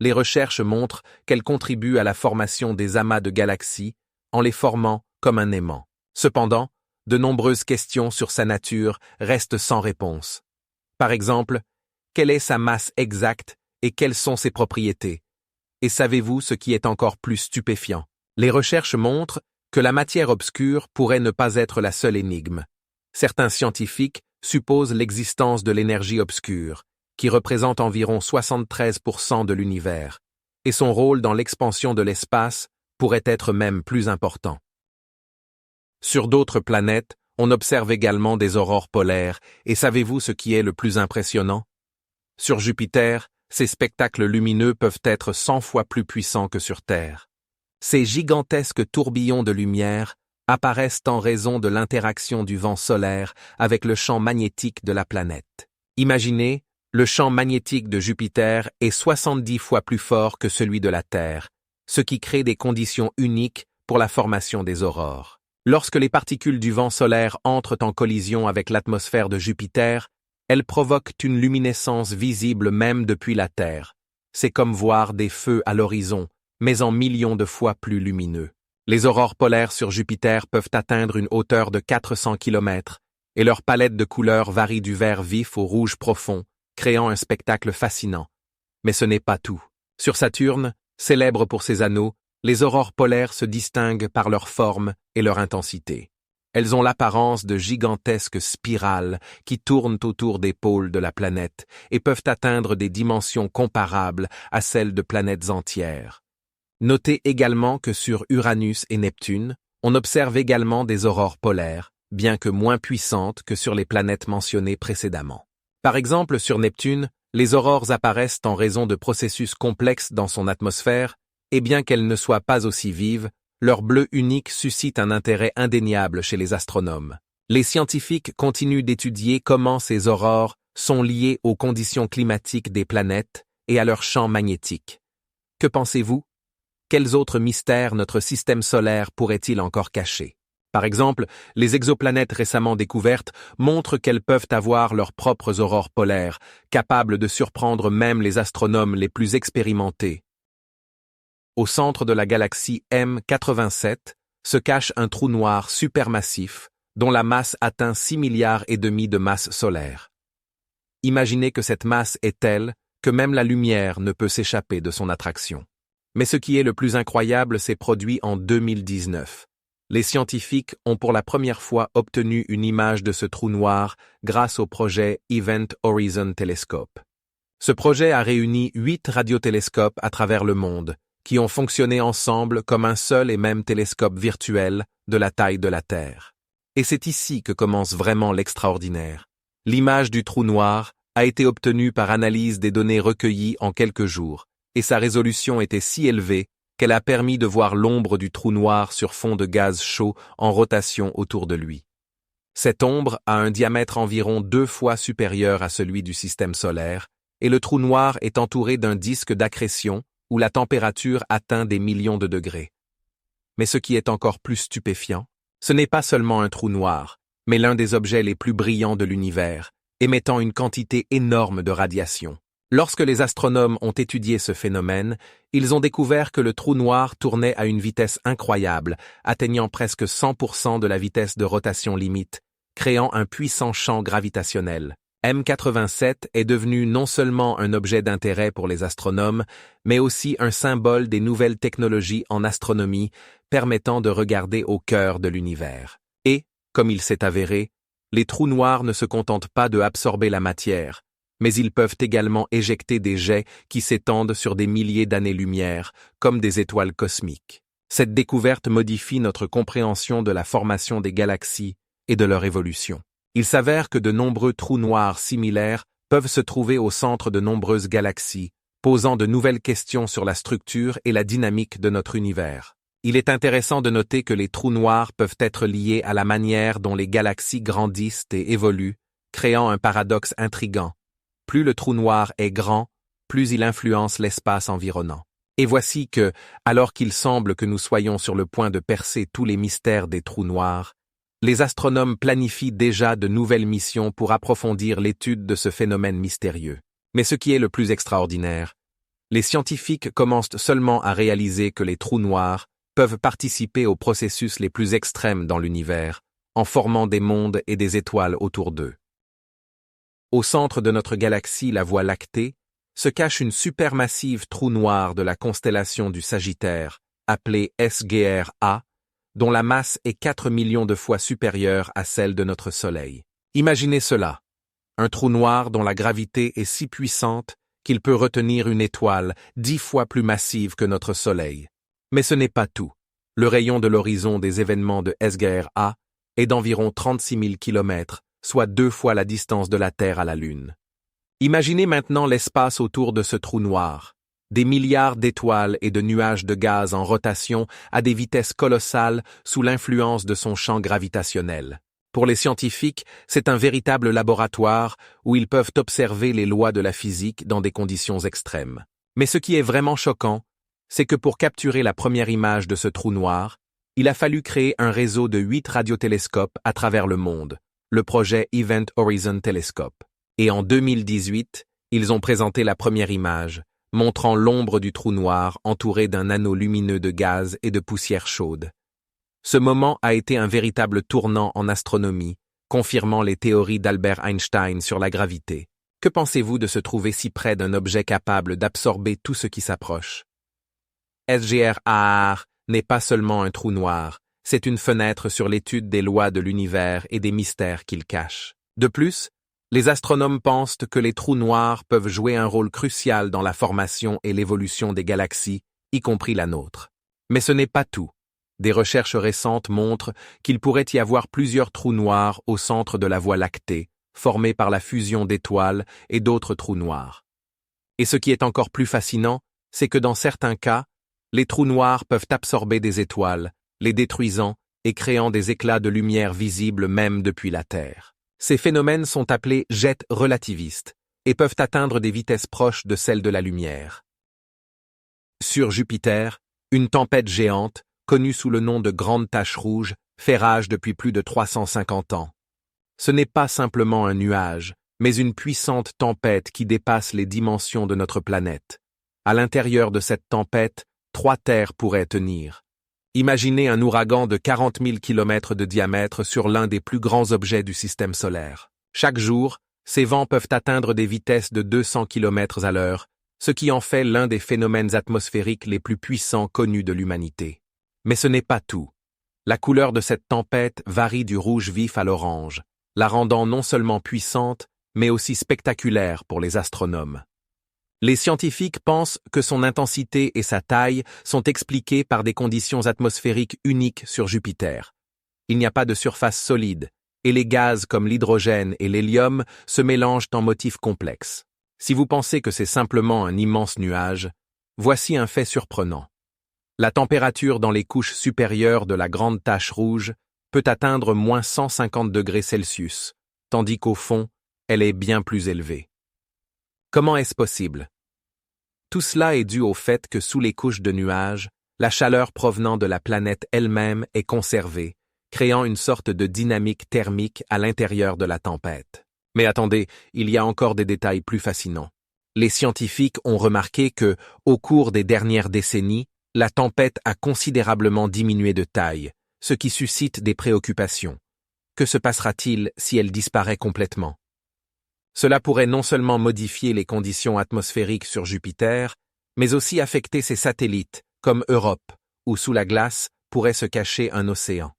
Les recherches montrent qu'elle contribue à la formation des amas de galaxies en les formant comme un aimant. Cependant, de nombreuses questions sur sa nature restent sans réponse. Par exemple, quelle est sa masse exacte et quelles sont ses propriétés? Et savez-vous ce qui est encore plus stupéfiant? Les recherches montrent que la matière obscure pourrait ne pas être la seule énigme. Certains scientifiques supposent l'existence de l'énergie obscure, qui représente environ 73% de l'univers, et son rôle dans l'expansion de l'espace pourrait être même plus important. Sur d'autres planètes, on observe également des aurores polaires, et savez-vous ce qui est le plus impressionnant? Sur Jupiter, ces spectacles lumineux peuvent être 100 fois plus puissants que sur Terre. Ces gigantesques tourbillons de lumière apparaissent en raison de l'interaction du vent solaire avec le champ magnétique de la planète. Imaginez, le champ magnétique de Jupiter est 70 fois plus fort que celui de la Terre, ce qui crée des conditions uniques pour la formation des aurores. Lorsque les particules du vent solaire entrent en collision avec l'atmosphère de Jupiter, elles provoquent une luminescence visible même depuis la Terre. C'est comme voir des feux à l'horizon, mais en millions de fois plus lumineux. Les aurores polaires sur Jupiter peuvent atteindre une hauteur de 400 km, et leur palette de couleurs varie du vert vif au rouge profond, créant un spectacle fascinant. Mais ce n'est pas tout. Sur Saturne, célèbre pour ses anneaux, les aurores polaires se distinguent par leur forme et leur intensité. Elles ont l'apparence de gigantesques spirales qui tournent autour des pôles de la planète et peuvent atteindre des dimensions comparables à celles de planètes entières. Notez également que sur Uranus et Neptune, on observe également des aurores polaires, bien que moins puissantes que sur les planètes mentionnées précédemment. Par exemple, sur Neptune, les aurores apparaissent en raison de processus complexes dans son atmosphère, et bien qu'elles ne soient pas aussi vives, leur bleu unique suscite un intérêt indéniable chez les astronomes. Les scientifiques continuent d'étudier comment ces aurores sont liées aux conditions climatiques des planètes et à leur champ magnétique. Que pensez-vous? Quels autres mystères notre système solaire pourrait-il encore cacher? Par exemple, les exoplanètes récemment découvertes montrent qu'elles peuvent avoir leurs propres aurores polaires, capables de surprendre même les astronomes les plus expérimentés. Au centre de la galaxie M87 se cache un trou noir supermassif dont la masse atteint 6,5 milliards de masse solaire. Imaginez que cette masse est telle que même la lumière ne peut s'échapper de son attraction. Mais ce qui est le plus incroyable s'est produit en 2019. Les scientifiques ont pour la première fois obtenu une image de ce trou noir grâce au projet Event Horizon Telescope. Ce projet a réuni 8 radiotélescopes à travers le monde, qui ont fonctionné ensemble comme un seul et même télescope virtuel de la taille de la Terre. Et c'est ici que commence vraiment l'extraordinaire. L'image du trou noir a été obtenue par analyse des données recueillies en quelques jours, et sa résolution était si élevée qu'elle a permis de voir l'ombre du trou noir sur fond de gaz chaud en rotation autour de lui. Cette ombre a un diamètre environ 2 fois supérieur à celui du système solaire, et le trou noir est entouré d'un disque d'accrétion où la température atteint des millions de degrés. Mais ce qui est encore plus stupéfiant, ce n'est pas seulement un trou noir, mais l'un des objets les plus brillants de l'univers, émettant une quantité énorme de radiation. Lorsque les astronomes ont étudié ce phénomène, ils ont découvert que le trou noir tournait à une vitesse incroyable, atteignant presque 100% de la vitesse de rotation limite, créant un puissant champ gravitationnel. M87 est devenu non seulement un objet d'intérêt pour les astronomes, mais aussi un symbole des nouvelles technologies en astronomie permettant de regarder au cœur de l'univers. Et, comme il s'est avéré, les trous noirs ne se contentent pas de absorber la matière, mais ils peuvent également éjecter des jets qui s'étendent sur des milliers d'années-lumière, comme des étoiles cosmiques. Cette découverte modifie notre compréhension de la formation des galaxies et de leur évolution. Il s'avère que de nombreux trous noirs similaires peuvent se trouver au centre de nombreuses galaxies, posant de nouvelles questions sur la structure et la dynamique de notre univers. Il est intéressant de noter que les trous noirs peuvent être liés à la manière dont les galaxies grandissent et évoluent, créant un paradoxe intrigant. Plus le trou noir est grand, plus il influence l'espace environnant. Et voici que, alors qu'il semble que nous soyons sur le point de percer tous les mystères des trous noirs, les astronomes planifient déjà de nouvelles missions pour approfondir l'étude de ce phénomène mystérieux. Mais ce qui est le plus extraordinaire, les scientifiques commencent seulement à réaliser que les trous noirs peuvent participer aux processus les plus extrêmes dans l'univers, en formant des mondes et des étoiles autour d'eux. Au centre de notre galaxie, la Voie lactée, se cache une supermassive trou noir de la constellation du Sagittaire, appelée SGR A, dont la masse est 4 millions de fois supérieure à celle de notre Soleil. Imaginez cela, un trou noir dont la gravité est si puissante qu'il peut retenir une étoile 10 fois plus massive que notre Soleil. Mais ce n'est pas tout. Le rayon de l'horizon des événements de SGR A est d'environ 36 000 km, soit 2 fois la distance de la Terre à la Lune. Imaginez maintenant l'espace autour de ce trou noir. Des milliards d'étoiles et de nuages de gaz en rotation à des vitesses colossales sous l'influence de son champ gravitationnel. Pour les scientifiques, c'est un véritable laboratoire où ils peuvent observer les lois de la physique dans des conditions extrêmes. Mais ce qui est vraiment choquant, c'est que pour capturer la première image de ce trou noir, il a fallu créer un réseau de 8 radiotélescopes à travers le monde, le projet Event Horizon Telescope. Et en 2018, ils ont présenté la première image, montrant l'ombre du trou noir entouré d'un anneau lumineux de gaz et de poussière chaude. Ce moment a été un véritable tournant en astronomie, confirmant les théories d'Albert Einstein sur la gravité. Que pensez-vous de se trouver si près d'un objet capable d'absorber tout ce qui s'approche? SGR A n'est pas seulement un trou noir, c'est une fenêtre sur l'étude des lois de l'univers et des mystères qu'il cache. De plus, les astronomes pensent que les trous noirs peuvent jouer un rôle crucial dans la formation et l'évolution des galaxies, y compris la nôtre. Mais ce n'est pas tout. Des recherches récentes montrent qu'il pourrait y avoir plusieurs trous noirs au centre de la Voie lactée, formés par la fusion d'étoiles et d'autres trous noirs. Et ce qui est encore plus fascinant, c'est que dans certains cas, les trous noirs peuvent absorber des étoiles, les détruisant et créant des éclats de lumière visibles même depuis la Terre. Ces phénomènes sont appelés jets relativistes et peuvent atteindre des vitesses proches de celles de la lumière. Sur Jupiter, une tempête géante, connue sous le nom de Grande Tache Rouge, fait rage depuis plus de 350 ans. Ce n'est pas simplement un nuage, mais une puissante tempête qui dépasse les dimensions de notre planète. À l'intérieur de cette tempête, 3 terres pourraient tenir. Imaginez un ouragan de 40 000 km de diamètre sur l'un des plus grands objets du système solaire. Chaque jour, ces vents peuvent atteindre des vitesses de 200 km à l'heure, ce qui en fait l'un des phénomènes atmosphériques les plus puissants connus de l'humanité. Mais ce n'est pas tout. La couleur de cette tempête varie du rouge vif à l'orange, la rendant non seulement puissante, mais aussi spectaculaire pour les astronomes. Les scientifiques pensent que son intensité et sa taille sont expliquées par des conditions atmosphériques uniques sur Jupiter. Il n'y a pas de surface solide, et les gaz comme l'hydrogène et l'hélium se mélangent en motifs complexes. Si vous pensez que c'est simplement un immense nuage, voici un fait surprenant. La température dans les couches supérieures de la grande tache rouge peut atteindre moins 150 degrés Celsius, tandis qu'au fond, elle est bien plus élevée. Comment est-ce possible? Tout cela est dû au fait que sous les couches de nuages, la chaleur provenant de la planète elle-même est conservée, créant une sorte de dynamique thermique à l'intérieur de la tempête. Mais attendez, il y a encore des détails plus fascinants. Les scientifiques ont remarqué que, au cours des dernières décennies, la tempête a considérablement diminué de taille, ce qui suscite des préoccupations. Que se passera-t-il si elle disparaît complètement? Cela pourrait non seulement modifier les conditions atmosphériques sur Jupiter, mais aussi affecter ses satellites, comme Europe, où sous la glace pourrait se cacher un océan.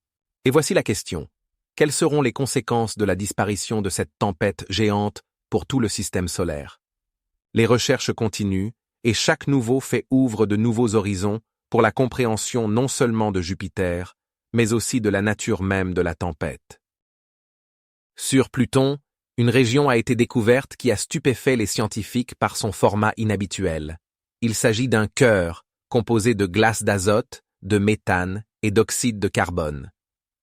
Et voici la question. Quelles seront les conséquences de la disparition de cette tempête géante pour tout le système solaire? Les recherches continuent, et chaque nouveau fait ouvre de nouveaux horizons pour la compréhension non seulement de Jupiter, mais aussi de la nature même de la tempête. Sur Pluton, une région a été découverte qui a stupéfait les scientifiques par son format inhabituel. Il s'agit d'un cœur composé de glace d'azote, de méthane et d'oxyde de carbone.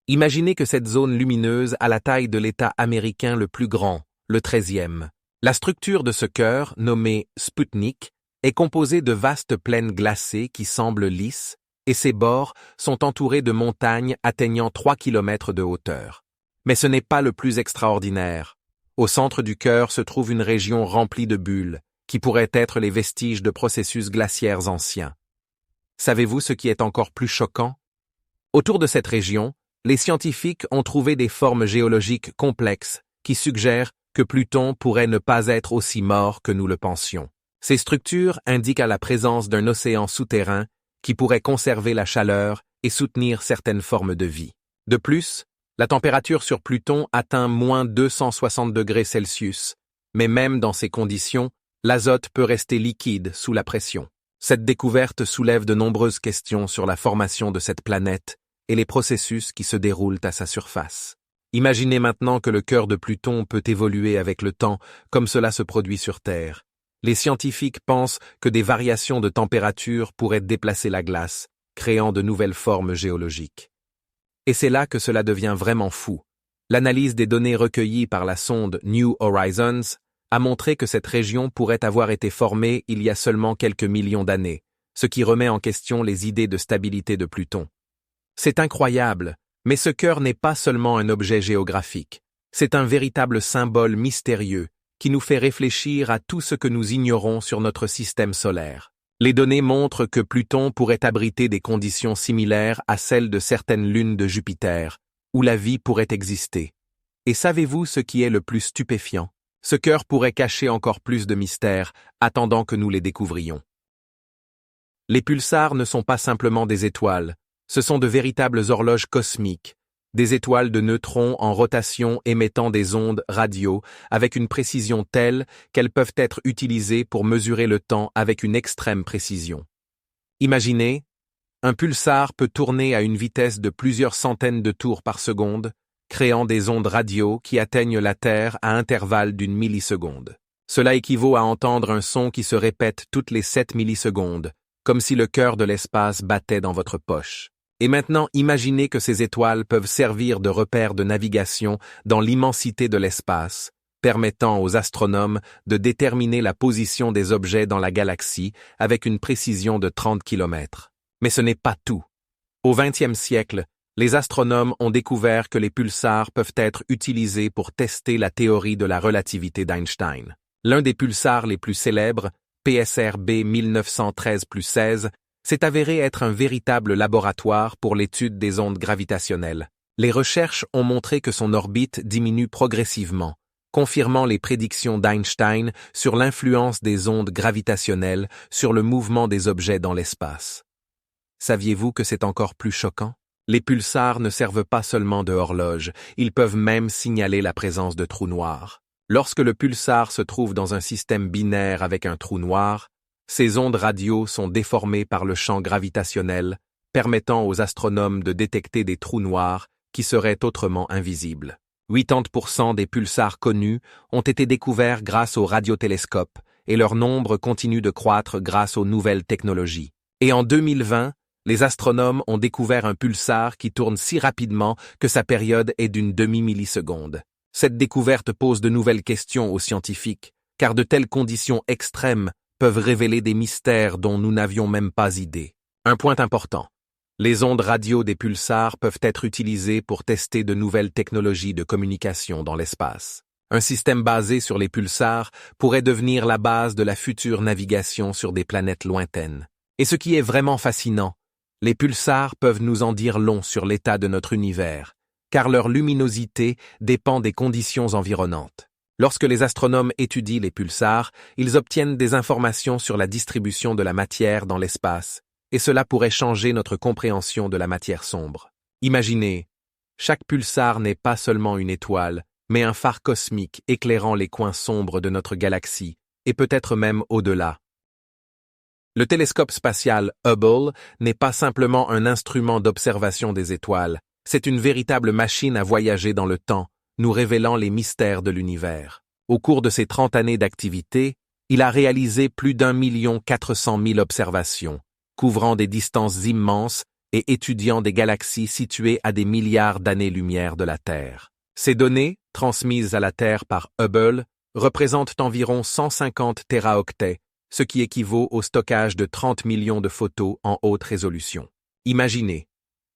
Imaginez que cette zone lumineuse a la taille de l'État américain le plus grand, le 13e. La structure de ce cœur, nommé Sputnik, est composée de vastes plaines glacées qui semblent lisses, et ses bords sont entourés de montagnes atteignant 3 km de hauteur. Mais ce n'est pas le plus extraordinaire. Au centre du cœur se trouve une région remplie de bulles, qui pourraient être les vestiges de processus glaciaires anciens. Savez-vous ce qui est encore plus choquant? Autour de cette région, les scientifiques ont trouvé des formes géologiques complexes qui suggèrent que Pluton pourrait ne pas être aussi mort que nous le pensions. Ces structures indiquent à la présence d'un océan souterrain qui pourrait conserver la chaleur et soutenir certaines formes de vie. De plus, la température sur Pluton atteint moins 260 degrés Celsius, mais même dans ces conditions, l'azote peut rester liquide sous la pression. Cette découverte soulève de nombreuses questions sur la formation de cette planète et les processus qui se déroulent à sa surface. Imaginez maintenant que le cœur de Pluton peut évoluer avec le temps, comme cela se produit sur Terre. Les scientifiques pensent que des variations de température pourraient déplacer la glace, créant de nouvelles formes géologiques. Et c'est là que cela devient vraiment fou. L'analyse des données recueillies par la sonde New Horizons a montré que cette région pourrait avoir été formée il y a seulement quelques millions d'années, ce qui remet en question les idées de stabilité de Pluton. C'est incroyable, mais ce cœur n'est pas seulement un objet géographique, c'est un véritable symbole mystérieux qui nous fait réfléchir à tout ce que nous ignorons sur notre système solaire. Les données montrent que Pluton pourrait abriter des conditions similaires à celles de certaines lunes de Jupiter, où la vie pourrait exister. Et savez-vous ce qui est le plus stupéfiant? Ce cœur pourrait cacher encore plus de mystères, attendant que nous les découvrions. Les pulsars ne sont pas simplement des étoiles, ce sont de véritables horloges cosmiques, des étoiles de neutrons en rotation émettant des ondes radio avec une précision telle qu'elles peuvent être utilisées pour mesurer le temps avec une extrême précision. Imaginez, un pulsar peut tourner à une vitesse de plusieurs centaines de tours par seconde, créant des ondes radio qui atteignent la Terre à intervalles d'une milliseconde. Cela équivaut à entendre un son qui se répète toutes les 7 millisecondes, comme si le cœur de l'espace battait dans votre poche. Et maintenant, imaginez que ces étoiles peuvent servir de repères de navigation dans l'immensité de l'espace, permettant aux astronomes de déterminer la position des objets dans la galaxie avec une précision de 30 km. Mais ce n'est pas tout. Au XXe siècle, les astronomes ont découvert que les pulsars peuvent être utilisés pour tester la théorie de la relativité d'Einstein. L'un des pulsars les plus célèbres, PSRB 1913+16, s'est avéré être un véritable laboratoire pour l'étude des ondes gravitationnelles. Les recherches ont montré que son orbite diminue progressivement, confirmant les prédictions d'Einstein sur l'influence des ondes gravitationnelles sur le mouvement des objets dans l'espace. Saviez-vous que c'est encore plus choquant? Les pulsars ne servent pas seulement de horloge, ils peuvent même signaler la présence de trous noirs. Lorsque le pulsar se trouve dans un système binaire avec un trou noir, ces ondes radio sont déformées par le champ gravitationnel, permettant aux astronomes de détecter des trous noirs qui seraient autrement invisibles. 80% des pulsars connus ont été découverts grâce aux radiotélescopes et leur nombre continue de croître grâce aux nouvelles technologies. Et en 2020, les astronomes ont découvert un pulsar qui tourne si rapidement que sa période est d'une demi-milliseconde. Cette découverte pose de nouvelles questions aux scientifiques, car de telles conditions extrêmes peuvent révéler des mystères dont nous n'avions même pas idée. Un point important. Les ondes radio des pulsars peuvent être utilisées pour tester de nouvelles technologies de communication dans l'espace. Un système basé sur les pulsars pourrait devenir la base de la future navigation sur des planètes lointaines. Et ce qui est vraiment fascinant, les pulsars peuvent nous en dire long sur l'état de notre univers, car leur luminosité dépend des conditions environnantes. Lorsque les astronomes étudient les pulsars, ils obtiennent des informations sur la distribution de la matière dans l'espace, et cela pourrait changer notre compréhension de la matière sombre. Imaginez, chaque pulsar n'est pas seulement une étoile, mais un phare cosmique éclairant les coins sombres de notre galaxie, et peut-être même au-delà. Le télescope spatial Hubble n'est pas simplement un instrument d'observation des étoiles, c'est une véritable machine à voyager dans le temps, nous révélant les mystères de l'univers. Au cours de ses 30 années d'activité, il a réalisé plus d'1,4 million observations, couvrant des distances immenses et étudiant des galaxies situées à des milliards d'années-lumière de la Terre. Ces données, transmises à la Terre par Hubble, représentent environ 150 téraoctets, ce qui équivaut au stockage de 30 millions de photos en haute résolution. Imaginez,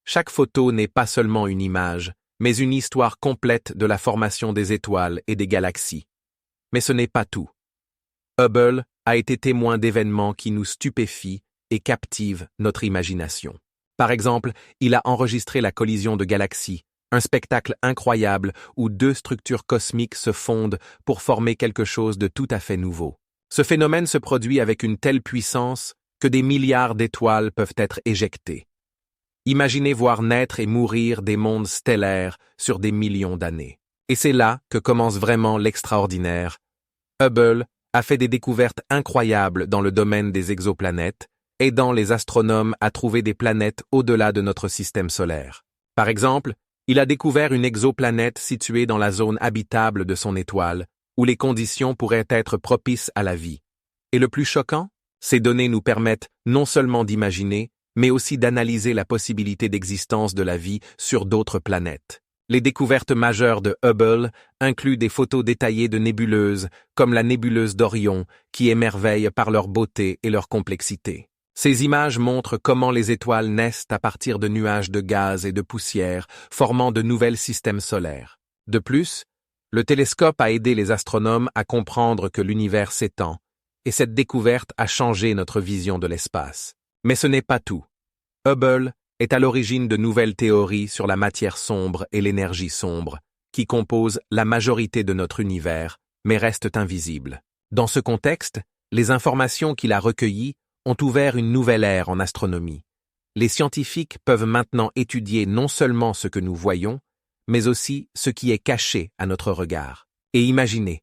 chaque photo n'est pas seulement une image, mais une histoire complète de la formation des étoiles et des galaxies. Mais ce n'est pas tout. Hubble a été témoin d'événements qui nous stupéfient et captivent notre imagination. Par exemple, il a enregistré la collision de galaxies, un spectacle incroyable où deux structures cosmiques se fondent pour former quelque chose de tout à fait nouveau. Ce phénomène se produit avec une telle puissance que des milliards d'étoiles peuvent être éjectées. Imaginez voir naître et mourir des mondes stellaires sur des millions d'années. Et c'est là que commence vraiment l'extraordinaire. Hubble a fait des découvertes incroyables dans le domaine des exoplanètes, aidant les astronomes à trouver des planètes au-delà de notre système solaire. Par exemple, il a découvert une exoplanète située dans la zone habitable de son étoile, où les conditions pourraient être propices à la vie. Et le plus choquant, ces données nous permettent non seulement d'imaginer, mais aussi d'analyser la possibilité d'existence de la vie sur d'autres planètes. Les découvertes majeures de Hubble incluent des photos détaillées de nébuleuses, comme la nébuleuse d'Orion, qui émerveillent par leur beauté et leur complexité. Ces images montrent comment les étoiles naissent à partir de nuages de gaz et de poussière, formant de nouveaux systèmes solaires. De plus, le télescope a aidé les astronomes à comprendre que l'univers s'étend, et cette découverte a changé notre vision de l'espace. Mais ce n'est pas tout. Hubble est à l'origine de nouvelles théories sur la matière sombre et l'énergie sombre, qui composent la majorité de notre univers, mais restent invisibles. Dans ce contexte, les informations qu'il a recueillies ont ouvert une nouvelle ère en astronomie. Les scientifiques peuvent maintenant étudier non seulement ce que nous voyons, mais aussi ce qui est caché à notre regard. Et imaginez,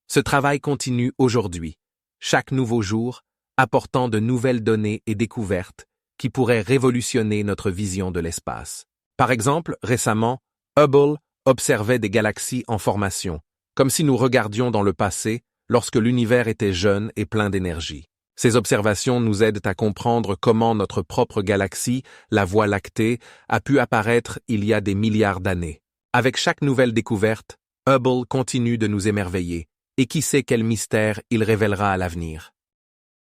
ce travail continue aujourd'hui, chaque nouveau jour, apportant de nouvelles données et découvertes qui pourraient révolutionner notre vision de l'espace. Par exemple, récemment, Hubble observait des galaxies en formation, comme si nous regardions dans le passé lorsque l'univers était jeune et plein d'énergie. Ces observations nous aident à comprendre comment notre propre galaxie, la Voie lactée, a pu apparaître il y a des milliards d'années. Avec chaque nouvelle découverte, Hubble continue de nous émerveiller, et qui sait quel mystère il révélera à l'avenir.